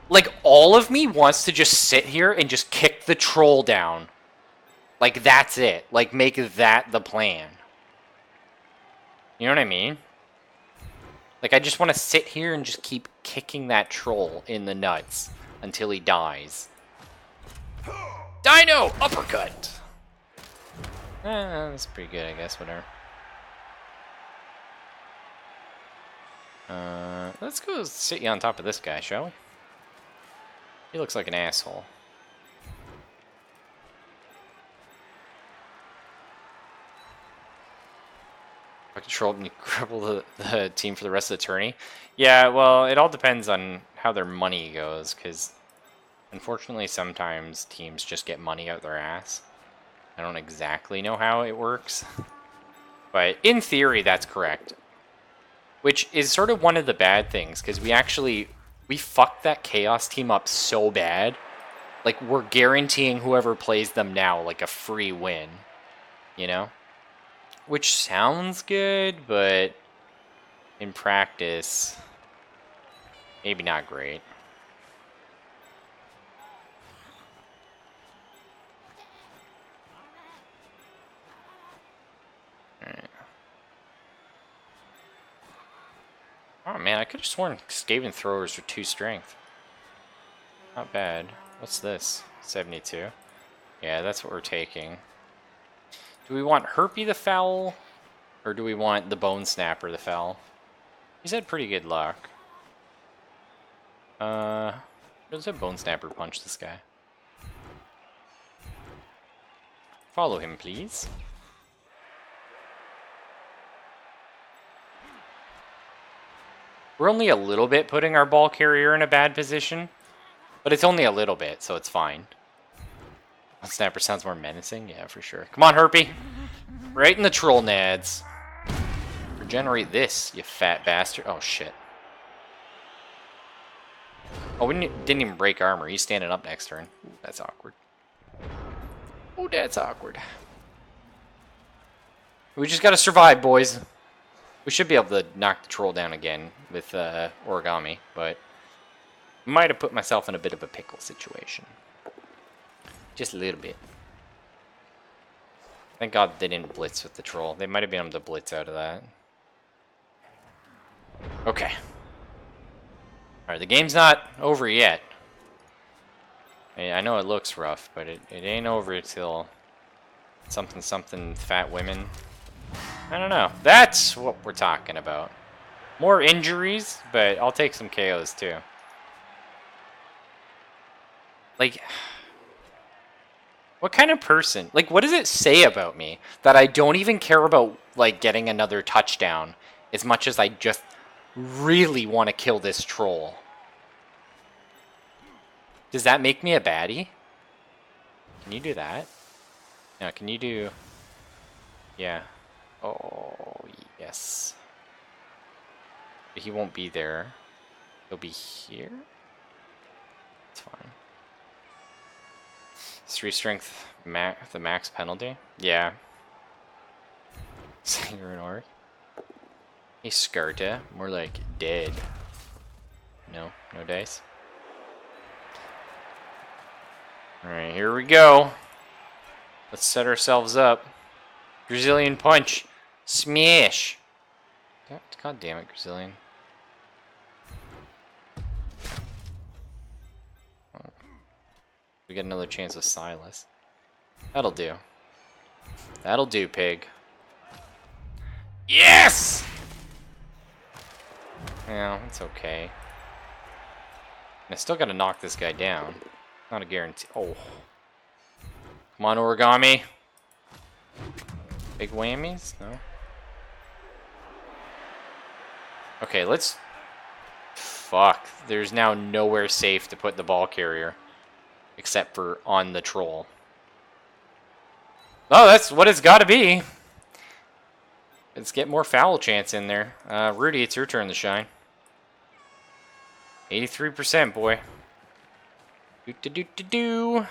Like, all of me wants to just sit here and just kick the troll down. Like, that's it. Like, make that the plan. You know what I mean? Like, I just want to sit here and just keep kicking that troll in the nuts until he dies. Dino! Uppercut! That's pretty good, I guess. Whatever. Let's go sit you on top of this guy, shall we? He looks like an asshole. Control and you cripple the team for the rest of the tourney. Yeah, well, it all depends on how their money goes, because unfortunately sometimes teams just get money out their ass. I don't exactly know how it works, but in theory that's correct. Which is sort of one of the bad things, because we fucked that Chaos team up so bad. Like, we're guaranteeing whoever plays them now, like, a free win. You know? Which sounds good, but in practice, maybe not great. Alright. Oh man, I could have sworn Skaven throwers were 2 strength. Not bad. What's this? 72. Yeah, that's what we're taking. Do we want Herpy the Foul? Or do we want the Bone Snapper the Foul? He's had pretty good luck. Does a Bone Snapper punch this guy? Follow him, please. We're only a little bit putting our ball carrier in a bad position. But it's only a little bit, so it's fine. Bone Snapper sounds more menacing? Yeah, for sure. Come on, Herpy! Right in the troll nads. Regenerate this, you fat bastard. Oh, shit. Oh, we didn't even break armor. He's standing up next turn. Ooh, that's awkward. Oh, that's awkward. We just gotta survive, boys. We should be able to knock the troll down again with origami, but might have put myself in a bit of a pickle situation. Just a little bit. Thank God they didn't blitz with the troll. They might have been able to blitz out of that. Okay. Alright, the game's not over yet. I know it looks rough, but it ain't over till something fat women. I don't know. That's what we're talking about. More injuries, but I'll take some KOs too. Like, what kind of person? Like, what does it say about me that I don't even care about, like, getting another touchdown as much as I just really want to kill this troll? Does that make me a baddie? Can you do that? No, can you do... Yeah. Oh, yes. He won't be there. He'll be here? It's fine. 3 strength, the max penalty? Yeah. Singer and Orc. Hey, Skarta. More like dead. No dice. Alright, here we go. Let's set ourselves up. Brazilian punch. Smash. God damn it, Brazilian. We get another chance with Silas. That'll do. That'll do, pig. Yes! Yeah, it's okay. And I still gotta knock this guy down. Not a guarantee. Oh. Come on, origami. Big whammies? No? Okay, let's... Fuck. There's now nowhere safe to put the ball carrier. Except for on the troll. Oh, that's what it's gotta be. Let's get more foul chance in there. Rudy, it's your turn to shine. 83%, boy. Do-do-do-do-do.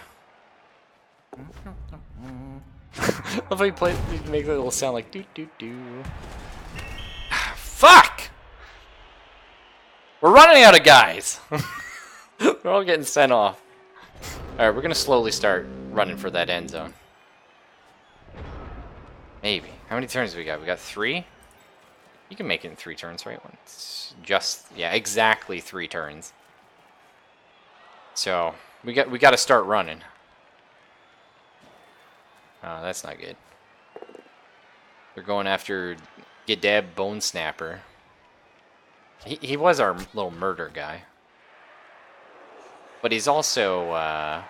Love how you play, you make a little sound like do-do-do. Fuck! We're running out of guys. We're all getting sent off. Alright, we're gonna slowly start running for that end zone. Maybe. How many turns do we got? We got 3? You can make it in 3 turns, right? It's just, yeah, exactly 3 turns. So, we got to start running. Oh, that's not good. They're going after Gadab Bone Snapper. He was our little murder guy. But he's also a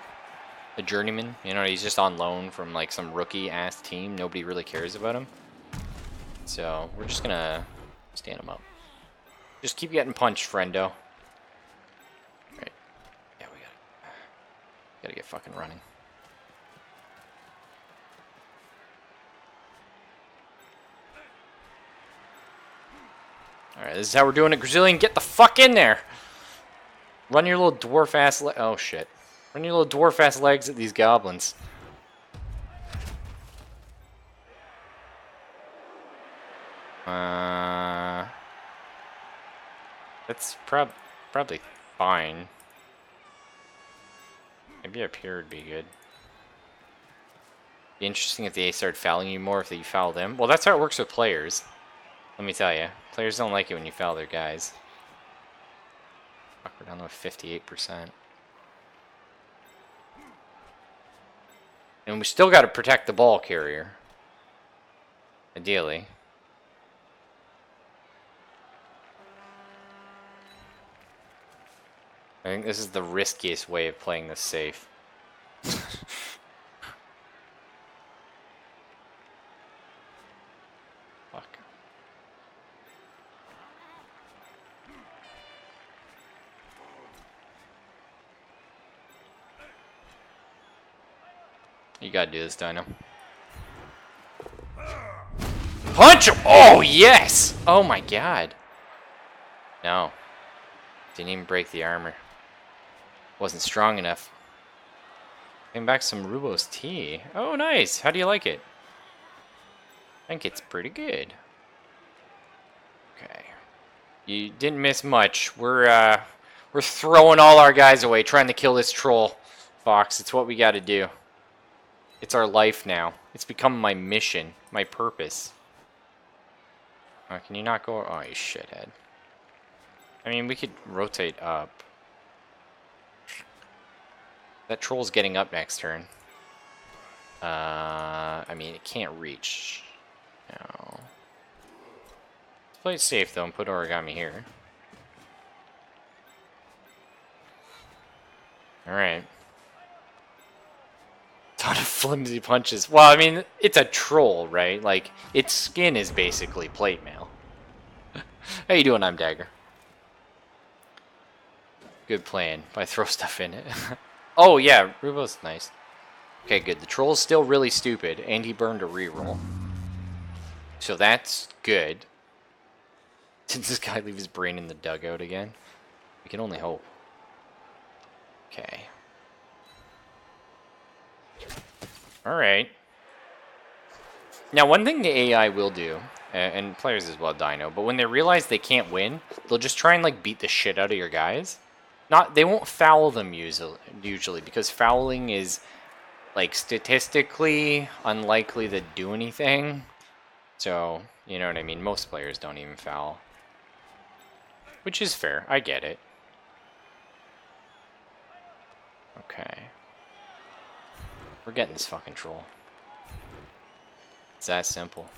journeyman. You know, he's just on loan from like some rookie-ass team. Nobody really cares about him. So, we're just gonna stand him up. Just keep getting punched, friendo. Alright. Yeah, we gotta get fucking running. Alright, this is how we're doing it. Brazilian, get the fuck in there! Run your little dwarf-ass oh shit. Run your little dwarf-ass legs at these goblins. That's probably fine. Maybe up here would be good. Be interesting if they start fouling you more if you foul them. Well, that's how it works with players. Let me tell you. Players don't like it when you foul their guys. Fuck, we're down to 58%. And we still got to protect the ball carrier. Ideally. I think this is the riskiest way of playing this safe. Fuck. You gotta do this, Dino. Punch him! Oh, yes! Oh my god. No. Didn't even break the armor. Wasn't strong enough. Came back some Rubos tea. Oh, nice. How do you like it? I think it's pretty good. Okay. You didn't miss much. We're throwing all our guys away, trying to kill this troll. Fox, it's what we gotta do. It's our life now. It's become my mission, my purpose. Oh, can you not go? Oh, you shithead. I mean, we could rotate up. That troll's getting up next turn. I mean, it can't reach. No. Let's play it safe, though, and put origami here. Alright. Ton of flimsy punches. Well, I mean, it's a troll, right? Like, its skin is basically plate mail. How you doing? I'm Dagger. Good plan. If I throw stuff in it. Oh, yeah. Rubo's nice. Okay, good. The troll's still really stupid, and he burned a reroll. So that's good. Did this guy leave his brain in the dugout again? We can only hope. Okay. Alright. Now, one thing the AI will do, and players as well, Dino, but when they realize they can't win, they'll just try and, like, beat the shit out of your guys. They won't foul them usually, because fouling is, like, statistically unlikely to do anything. So, you know what I mean? Most players don't even foul. Which is fair. I get it. Okay. We're getting this fucking troll. It's that simple.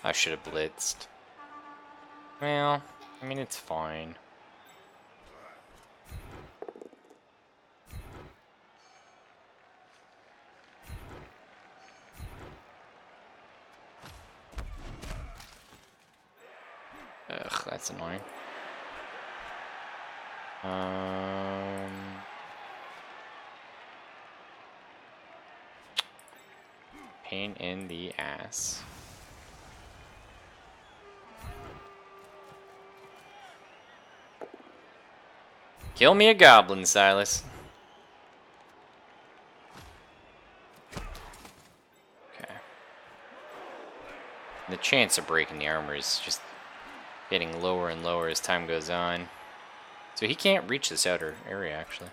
I should have blitzed. Well, I mean, it's fine. Ugh, that's annoying. Pain in the ass. Kill me a goblin, Silas. Okay. The chance of breaking the armor is just getting lower and lower as time goes on. So he can't reach this outer area, actually.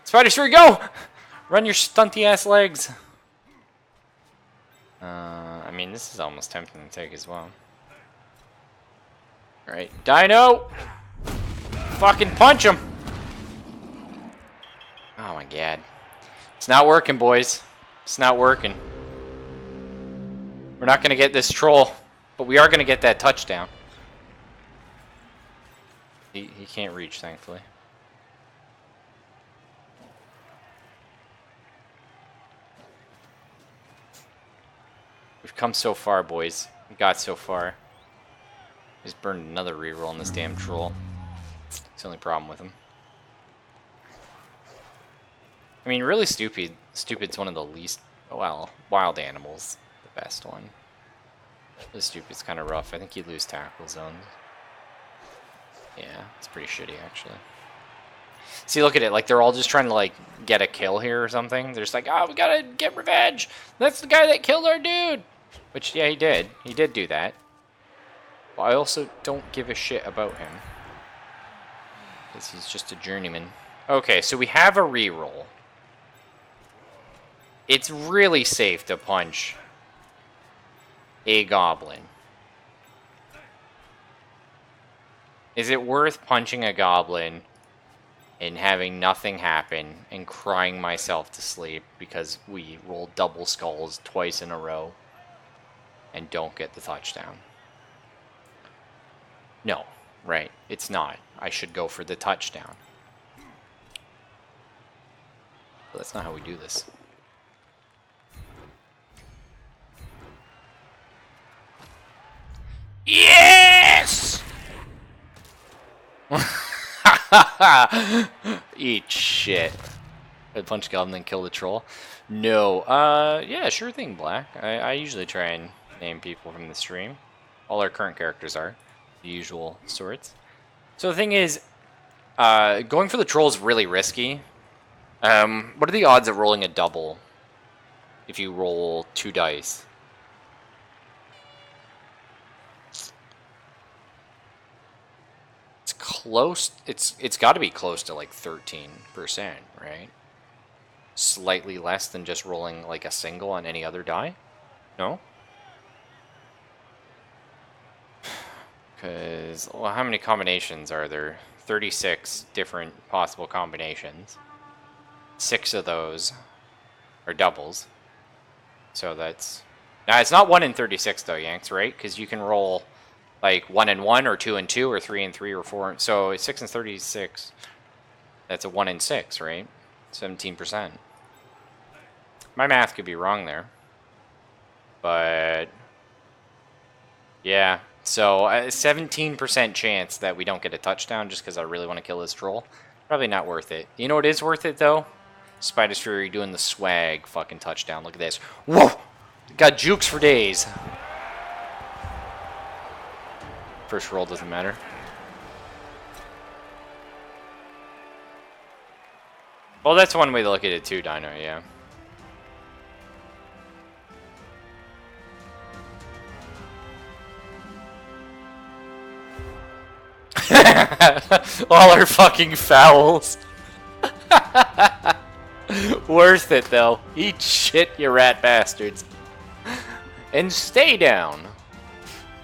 Spider Street, go! Run your stunty ass legs. I mean, this is almost tempting to take as well. Alright, Dino! Fucking punch him! Oh my god. It's not working, boys. It's not working. We're not gonna get this troll, but we are gonna get that touchdown. He can't reach, thankfully. We've come so far, boys. We got so far. Just burned another reroll on this damn troll. It's the only problem with him. I mean, really stupid. Stupid's one of the least, well, wild animals. The best one. Really stupid's kind of rough. I think you lose tackle zones. Yeah, it's pretty shitty, actually. See, look at it. Like, they're all just trying to, like, get a kill here or something. They're just like, oh, we gotta get revenge. That's the guy that killed our dude. Which, yeah, he did. He did do that. But I also don't give a shit about him. Because he's just a journeyman. Okay, so we have a reroll. It's really safe to punch a goblin. Is it worth punching a goblin and having nothing happen and crying myself to sleep because we rolled double skulls twice in a row and don't get the touchdown? No, right? It's not. I should go for the touchdown. But that's not how we do this. Yes! Eat shit. I'd punch goblin and kill the troll. No. Yeah, sure thing, Black. I usually try and name people from the stream. All our current characters are the usual sorts. So the thing is, going for the troll is really risky. What are the odds of rolling a double if you roll 2 dice? close. It's got to be close to like 13%, right? Slightly less than just rolling like a single on any other die. No? Because, well, how many combinations are there? 36 different possible combinations. 6 of those are doubles. So that's... Now, it's not 1 in 36, though, Yanks, right? Because you can roll, like, 1 in 1, or 2 in 2, or 3 in 3, or 4. So, it's 6 in 36. That's a 1 in 6, right? 17%. My math could be wrong there. But... yeah. So, a 17% chance that we don't get a touchdown just because I really want to kill this troll. Probably not worth it. You know what is worth it, though? Spider's Fury doing the swag fucking touchdown. Look at this. Whoa! Got jukes for days. First roll doesn't matter. Well, that's one way to look at it too, Dino, yeah. All our fucking fouls. Worth it, though. Eat shit, you rat bastards. And stay down.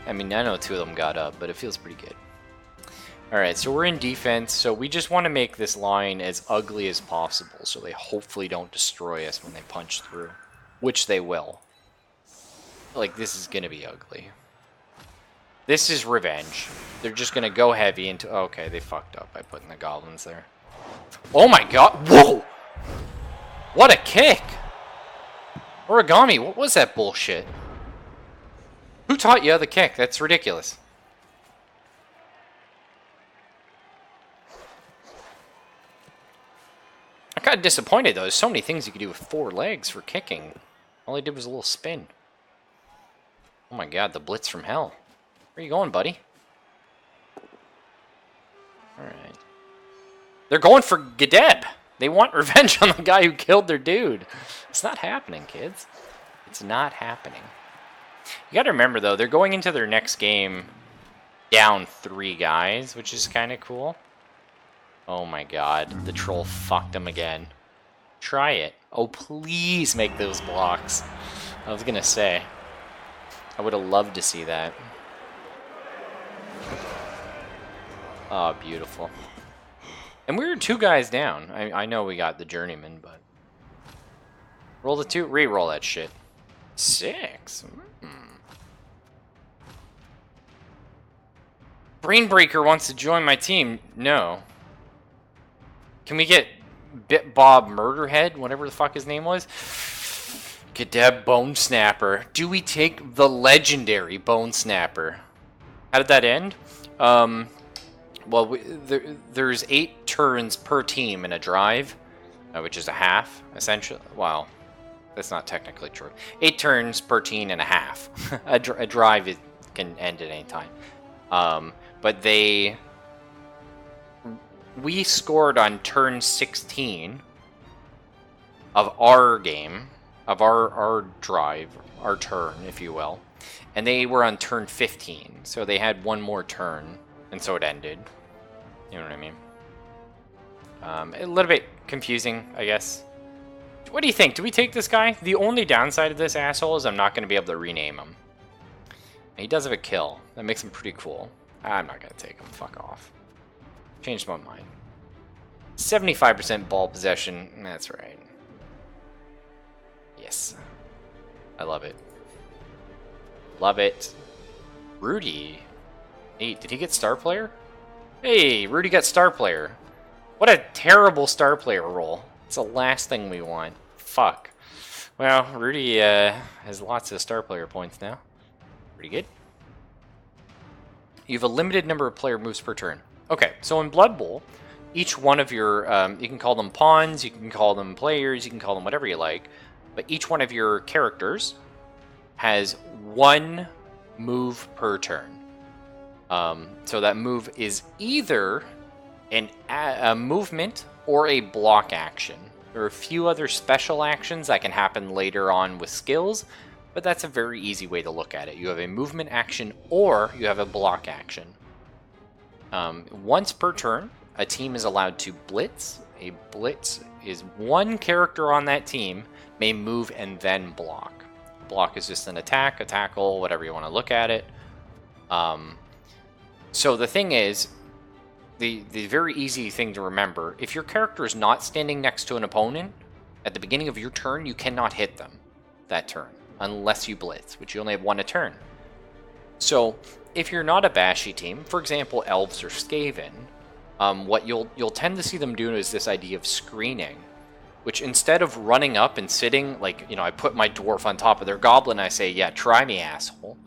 I mean, I know 2 of them got up, but it feels pretty good. Alright, so we're in defense, so we just want to make this line as ugly as possible, so they hopefully don't destroy us when they punch through. Which they will. Like, this is gonna be ugly. This is revenge. They're just gonna go heavy into... okay, they fucked up by putting the goblins there. Oh my god! Whoa! What a kick! Origami, what was that bullshit? Who taught you the kick? That's ridiculous. I'm kind of disappointed, though. There's so many things you could do with 4 legs for kicking. All I did was a little spin. Oh my god, the blitz from hell. Where you going, buddy? Alright. They're going for Gadeb. They want revenge on the guy who killed their dude. It's not happening, kids. It's not happening. You gotta remember, though, they're going into their next game down 3 guys, which is kind of cool. Oh my god, the troll fucked him again. Try it. Oh, please make those blocks. I was gonna say. I would have loved to see that. Oh, beautiful. And we were 2 guys down. I know we got the journeyman, but... roll the 2. Re-roll that shit. 6. Brainbreaker wants to join my team. No. Can we get Bit Bob Murderhead, whatever the fuck his name was? Gadeb Bone Snapper. Do we take the legendary Bone Snapper? How did that end? Well, there's 8 turns per team in a drive, which is a half, essentially. Well, that's not technically true. 8 turns per team and a half. a drive can end at any time. But we scored on turn 16 of our game, of our drive, our turn, if you will. And they were on turn 15, so they had 1 more turn, and so it ended. You know what I mean? A little bit confusing, I guess. What do you think? Do we take this guy? The only downside of this asshole is I'm not going to be able to rename him. He does have a kill. That makes him pretty cool. I'm not going to take him. Fuck off. Changed my mind. 75% ball possession. That's right. Yes. I love it. Love it. Rudy. Hey, did he get star player? Hey, Rudy got star player. What a terrible star player role. It's the last thing we want. Fuck. Well, Rudy has lots of star player points now. Pretty good. You have a limited number of player moves per turn. Okay, so in Blood Bowl, each one of your, you can call them pawns, you can call them players, you can call them whatever you like, but each one of your characters has 1 move per turn. So that move is either a movement or a block action. There are a few other special actions that can happen later on with skills, but that's a very easy way to look at it. You have a movement action or you have a block action. Once per turn, a team is allowed to blitz. A blitz is one character on that team may move and then block. Block is just an attack, a tackle, whatever you want to look at it. So the thing is, the very easy thing to remember, if your character is not standing next to an opponent, at the beginning of your turn, you cannot hit them that turn, unless you blitz, which you only have one a turn. So, if you're not a bashy team, for example, Elves or Skaven, what you'll tend to see them do is this idea of screening, which instead of running up and sitting, like, you know, I put my dwarf on top of their goblin, I say, yeah, try me, asshole.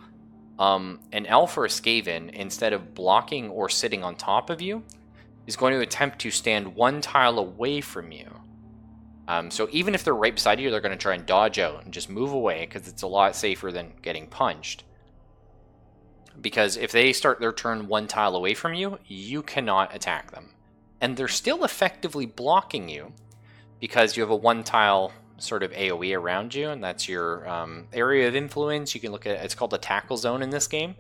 An elf or a Skaven, instead of blocking or sitting on top of you, is going to attempt to stand one tile away from you. So even if they're right beside you, they're going to try and dodge out and just move away, because it's a lot safer than getting punched. Because if they start their turn one tile away from you, you cannot attack them. And they're still effectively blocking you, because you have a one tile sort of AoE around you, and that's your area of influence. You can look at, it's called the tackle zone in this game.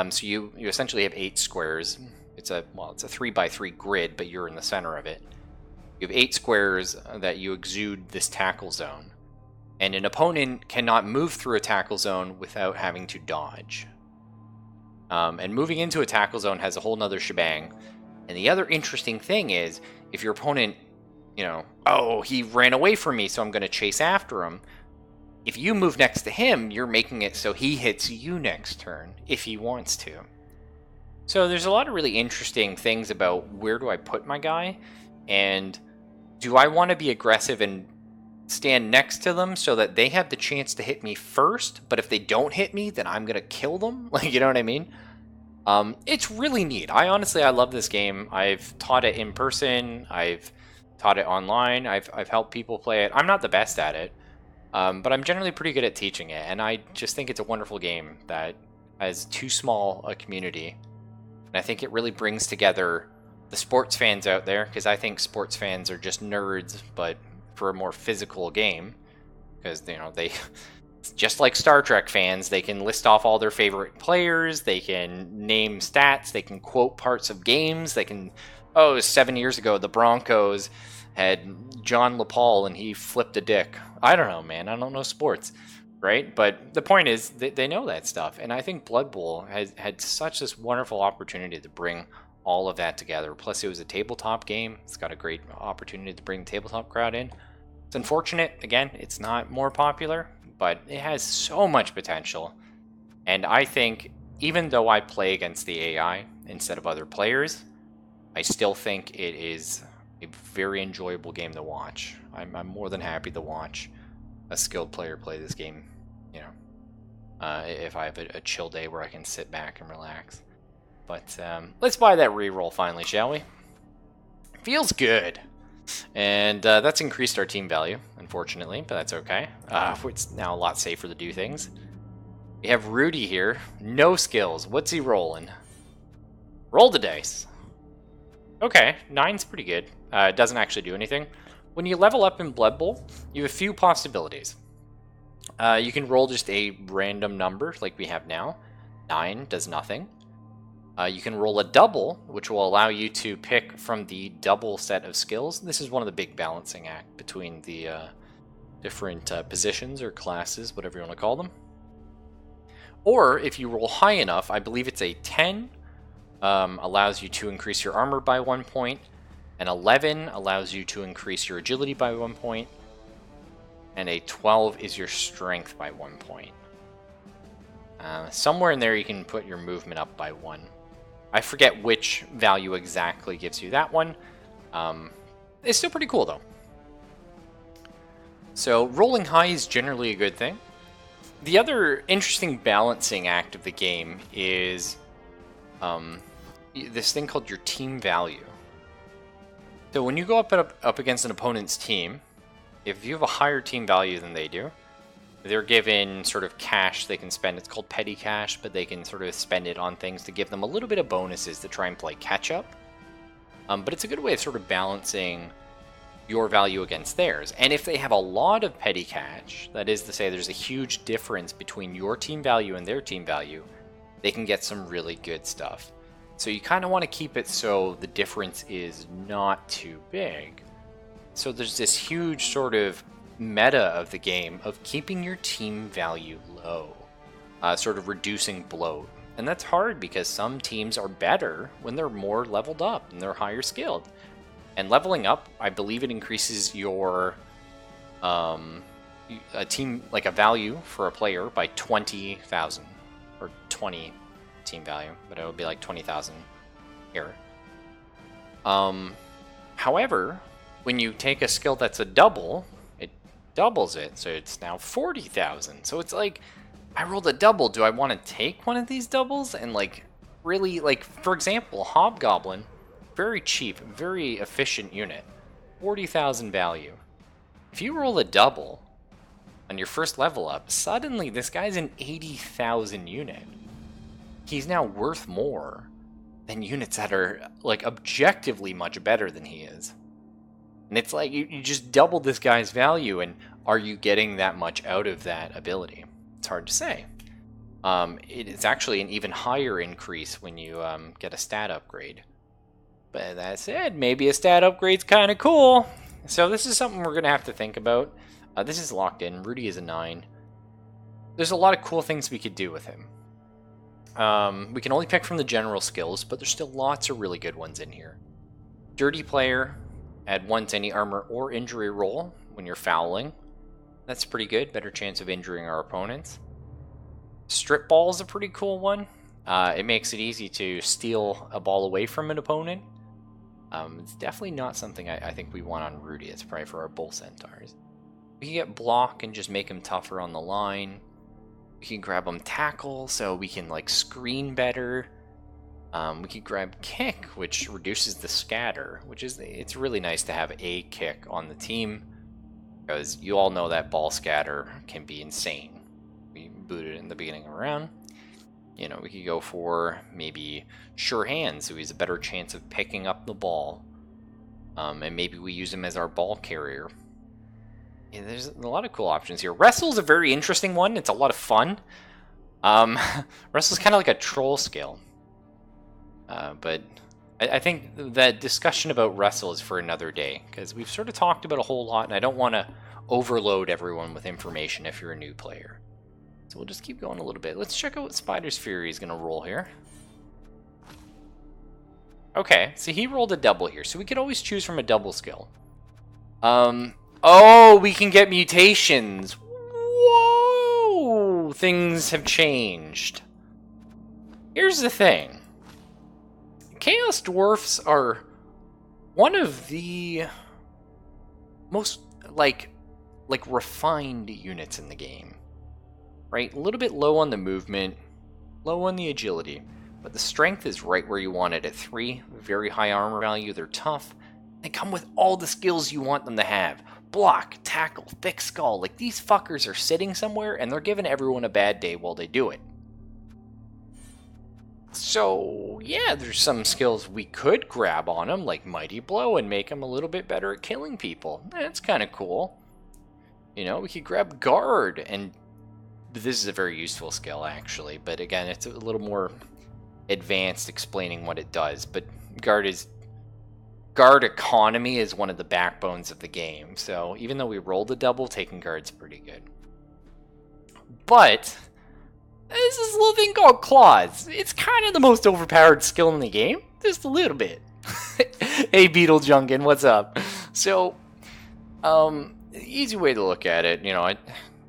So you essentially have 8 squares. It's a 3x3 grid, but you're in the center of it. You have 8 squares that you exude this tackle zone, and an opponent cannot move through a tackle zone without having to dodge. And moving into a tackle zone has a whole nother shebang. And the other interesting thing is, if your opponent, you know, oh, he ran away from me, so I'm going to chase after him. If you move next to him, you're making it so he hits you next turn, if he wants to. So there's a lot of really interesting things about where do I put my guy, and do I want to be aggressive and stand next to them so that they have the chance to hit me first, but if they don't hit me, then I'm going to kill them? Like, you know what I mean? It's really neat. I love this game. I've taught it in person. I've taught it online. I've helped people play it. I'm not the best at it, but I'm generally pretty good at teaching it, and I just think it's a wonderful game that has too small a community, and I think it really brings together the sports fans out there, because I think sports fans are just nerds, but for a more physical game, because, you know, they, just like Star Trek fans, they can list off all their favorite players, they can name stats, they can quote parts of games, they can, 7 years ago, the Broncos had John LaPaul and he flipped a dick. I don't know, man. I don't know sports, right? But the point is, they know that stuff. And I think Blood Bowl has had such this wonderful opportunity to bring all of that together. Plus, it was a tabletop game. It's got a great opportunity to bring the tabletop crowd in. It's unfortunate, again, it's not more popular, but it has so much potential. And I think, even though I play against the AI instead of other players, I still think it is a very enjoyable game to watch. I'm more than happy to watch a skilled player play this game, you know, if I have a chill day where I can sit back and relax. But let's buy that reroll finally, shall we? Feels good. And that's increased our team value, unfortunately, but that's okay. It's now a lot safer to do things. We have Rudy here. No skills. What's he rolling? Roll the dice. Okay, 9's pretty good. It doesn't actually do anything. When you level up in Blood Bowl, you have a few possibilities. You can roll just a random number, like we have now. 9 does nothing. You can roll a double, which will allow you to pick from the double set of skills. This is one of the big balancing act between the different positions or classes, whatever you want to call them. Or, if you roll high enough, I believe it's a 10, allows you to increase your armor by 1 point. An 11 allows you to increase your agility by 1 point. And a 12 is your strength by 1 point. Somewhere in there you can put your movement up by 1. I forget which value exactly gives you that one. It's still pretty cool, though. So rolling high is generally a good thing. The other interesting balancing act of the game is this thing called your team value. So when you go up against an opponent's team, if you have a higher team value than they do, they're given sort of cash they can spend. It's called petty cash, but they can sort of spend it on things to give them a little bit of bonuses to try and play catch up. But it's a good way of sort of balancing your value against theirs. And if they have a lot of petty cash, that is to say there's a huge difference between your team value and their team value, they can get some really good stuff. So you kind of want to keep it so the difference is not too big. So there's this huge sort of meta of the game of keeping your team value low, sort of reducing bloat. And that's hard because some teams are better when they're more leveled up and they're higher skilled. And leveling up, I believe it increases your a team, like a value for a player by 20,000 or 20 team value, but it would be like 20,000 here. However, when you take a skill that's a double, it doubles it, so it's now 40,000. So it's like, I rolled a double. Do I want to take one of these doubles and like really, like, for example, Hobgoblin, very cheap, very efficient unit, 40,000 value. If you roll a double on your first level up, suddenly this guy's an 80,000 unit. He's now worth more than units that are like objectively much better than he is. And it's like you just doubled this guy's value, and are you getting that much out of that ability? It's hard to say. It is actually an even higher increase when you get a stat upgrade. But that said, maybe a stat upgrade's kind of cool. So this is something we're going to have to think about. This is locked in. Rudy is a 9. There's a lot of cool things we could do with him. We can only pick from the general skills, but there's still lots of really good ones in here. Dirty Player. Add 1 to any armor or injury roll when you're fouling. That's pretty good. Better chance of injuring our opponents. Strip Ball is a pretty cool one. It makes it easy to steal a ball away from an opponent. It's definitely not something I think we want on Rudy. It's probably for our Bull Centaurs. We can get Block and just make him tougher on the line. We can grab him Tackle so we can like screen better. We could grab Kick, which reduces the scatter, which is, it's really nice to have a kick on the team, because you all know that ball scatter can be insane. We booted in the beginning of the round. You know, we could go for maybe Sure Hands, so he's a better chance of picking up the ball. And maybe we use him as our ball carrier. Yeah, there's a lot of cool options here. Wrestle's a very interesting one. It's a lot of fun. Wrestle's kind of like a troll skill. But I think that discussion about Wrestle is for another day, because we've sort of talked about a whole lot, and I don't want to overload everyone with information if you're a new player. So we'll just keep going a little bit. Let's check out what Spider's Fury is going to roll here. Okay, so he rolled a double here, so we could always choose from a double skill. Oh, we can get mutations. Whoa! Things have changed. Here's the thing. Chaos Dwarfs are one of the most, like refined units in the game. Right? A little bit low on the movement, low on the agility, but the strength is right where you want it at 3. Very high armor value, they're tough. They come with all the skills you want them to have. Block, tackle, thick skull. Like, these fuckers are sitting somewhere and they're giving everyone a bad day while they do it. So, yeah, there's some skills we could grab on them, like Mighty Blow, and make them a little bit better at killing people. That's kind of cool. You know, we could grab Guard, and this is a very useful skill, actually. But again, it's a little more advanced explaining what it does. But Guard economy is one of the backbones of the game. So even though we rolled a double, taking Guard's pretty good. But there's this little thing called Claws. It's kind of the most overpowered skill in the game. Just a little bit. Hey, Beetle Junkin, what's up? So, easy way to look at it, you know,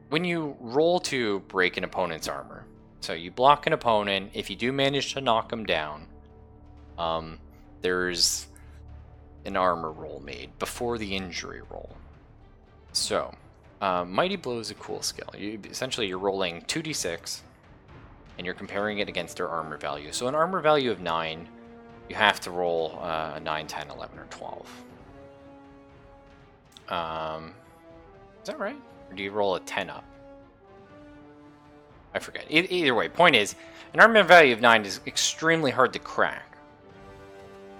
when you roll to break an opponent's armor, so you block an opponent, if you do manage to knock them down, there's an armor roll made before the injury roll. So, Mighty Blow is a cool skill. Essentially, you're rolling 2d6, and you're comparing it against their armor value. So an armor value of 9, you have to roll 9, 10, 11, or 12. Is that right? Or do you roll a 10 up? I forget. Either way, point is, an armor value of 9 is extremely hard to crack.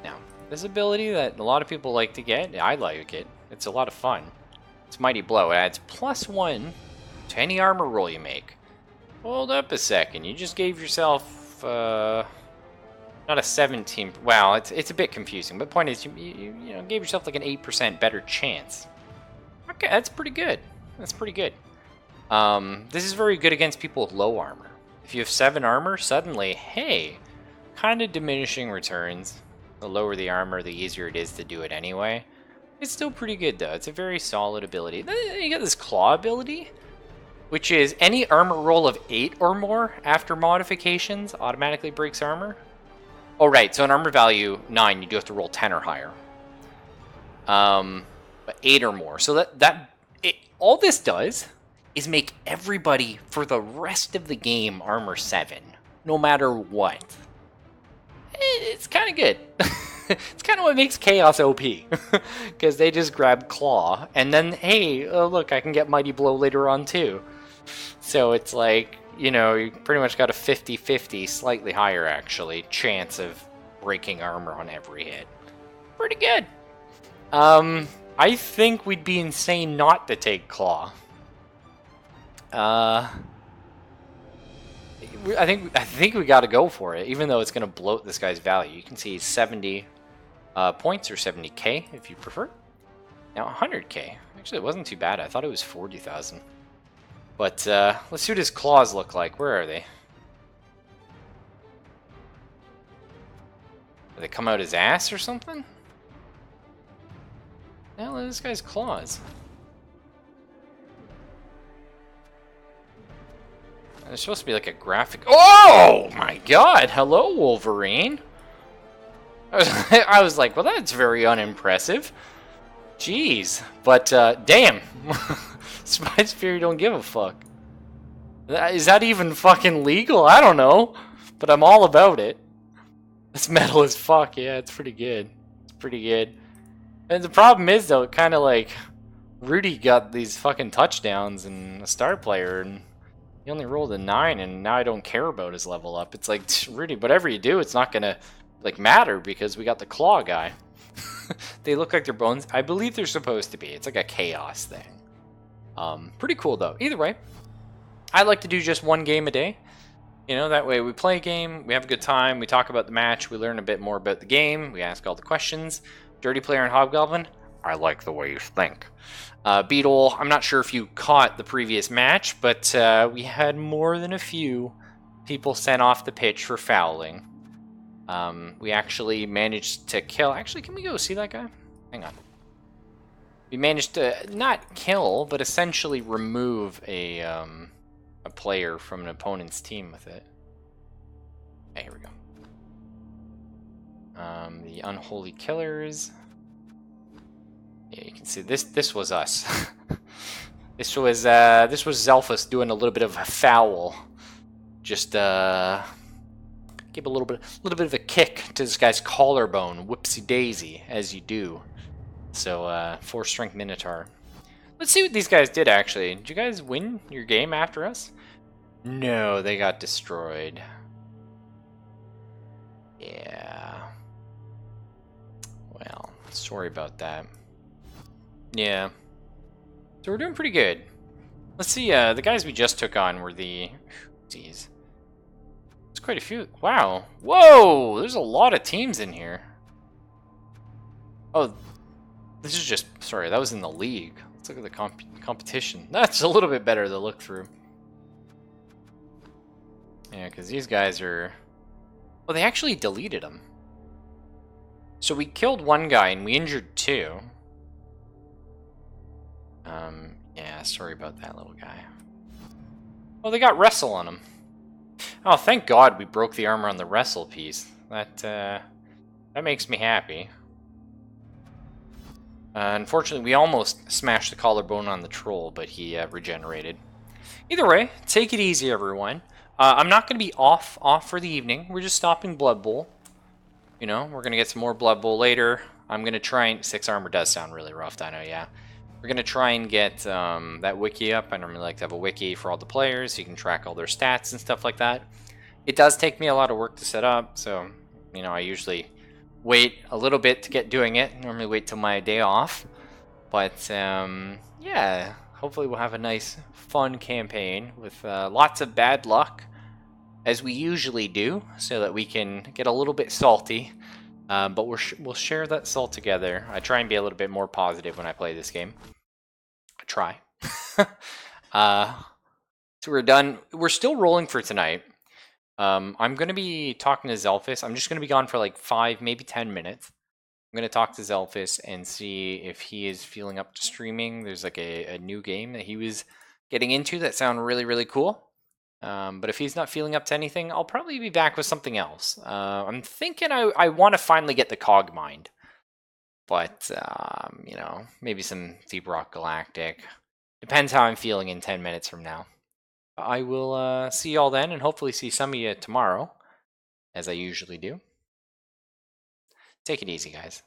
Now, this ability that a lot of people like to get, I like it, it's a lot of fun. It's Mighty Blow. It adds +1 to any armor roll you make. Hold up a second. You just gave yourself Not a 17. Wow, it's a bit confusing. But the point is, you know, gave yourself like an 8% better chance. Okay, that's pretty good. That's pretty good. This is very good against people with low armor. If you have 7 armor, suddenly, hey, kind of diminishing returns. The lower the armor, the easier it is to do it anyway. It's still pretty good though. It's a very solid ability. Then you got this claw ability, which is any armor roll of 8 or more after modifications automatically breaks armor. Oh right, so an armor value 9, you do have to roll 10 or higher. But 8 or more. So all this does is make everybody for the rest of the game armor 7, no matter what. It's kind of good. It's kind of what makes Chaos OP, because they just grab Claw, and then, hey, look, I can get Mighty Blow later on too. So it's like, you know, you pretty much got a 50-50, slightly higher actually, chance of breaking armor on every hit. Pretty good. I think we'd be insane not to take Claw. I think we got to go for it, even though it's going to bloat this guy's value. You can see 70 points, or 70k if you prefer. Now 100k. Actually, it wasn't too bad. I thought it was 40,000. But let's see what his claws look like. Where are they? Do they come out his ass or something? Now look at this guy's claws. There's supposed to be like a graphic. Oh my god! Hello, Wolverine. I was like, well, that's very unimpressive. Jeez. But damn, Spice Fury don't give a fuck. Is that even fucking legal? I don't know, but I'm all about it. It's metal as fuck. Yeah, it's pretty good. It's pretty good. And the problem is though, it kind of like Rudy got these fucking touchdowns and a star player and. He only rolled a 9, and now I don't care about his level up. It's like, Rudy, whatever you do, it's not gonna like matter because we got the claw guy. They look like they're bones. I believe they're supposed to be. It's like a chaos thing. Pretty cool though. Either way, I like to do just one game a day. You know, that way we play a game, we have a good time, we talk about the match, we learn a bit more about the game, we ask all the questions. Dirty Player and Hobgoblin, I like the way you think. Beetle, I'm not sure if you caught the previous match, but we had more than a few people sent off the pitch for fouling. We actually managed to kill... Actually, can we go see that guy? Hang on. We managed to not kill, but essentially remove a player from an opponent's team with it. Okay, here we go. The Unholy Killers... Yeah, you can see this was us. This was Zelphus doing a little bit of a foul. Just give a little bit of a kick to this guy's collarbone, whoopsie daisy, as you do. So 4 strength Minotaur. Let's see what these guys did actually. Did you guys win your game after us? No, they got destroyed. Yeah. Well, sorry about that. Yeah. So we're doing pretty good. Let's see, the guys we just took on were the... Geez. There's quite a few. Wow. Whoa! There's a lot of teams in here. Oh, this is just... Sorry, that was in the league. Let's look at the competition. That's a little bit better to look through. Yeah, because these guys are... Well, they actually deleted them. So we killed one guy and we injured 2. Yeah, sorry about that little guy. Oh, they got wrestle on him. Oh, thank God we broke the armor on the wrestle piece. That makes me happy. Unfortunately, we almost smashed the collarbone on the troll, but he regenerated. Either way, take it easy, everyone. I'm not going to be off for the evening. We're just stopping Blood Bowl. You know, we're going to get some more Blood Bowl later. I'm going to try and... 6 armor does sound really rough, I know, yeah. We're going to try and get that wiki up. I normally like to have a wiki for all the players so you can track all their stats and stuff like that. It does take me a lot of work to set up, so, you know, I usually wait a little bit to get doing it. Normally wait till my day off. But, yeah, hopefully we'll have a nice, fun campaign with lots of bad luck. as we usually do, so that we can get a little bit salty. But we'll share that salt together. I try and be a little bit more positive when I play this game. I try. So we're done. We're still rolling for tonight. I'm going to be talking to Zelphus. I'm just going to be gone for like 5, maybe 10 minutes. I'm going to talk to Zelphus and see if he is feeling up to streaming. There's like a new game that he was getting into that sound really, really cool. But if he's not feeling up to anything, I'll probably be back with something else. I'm thinking I want to finally get the Cog Mind. But, you know, maybe some Deep Rock Galactic. Depends how I'm feeling in 10 minutes from now. I will see y'all then, and hopefully see some of you tomorrow, as I usually do. Take it easy, guys.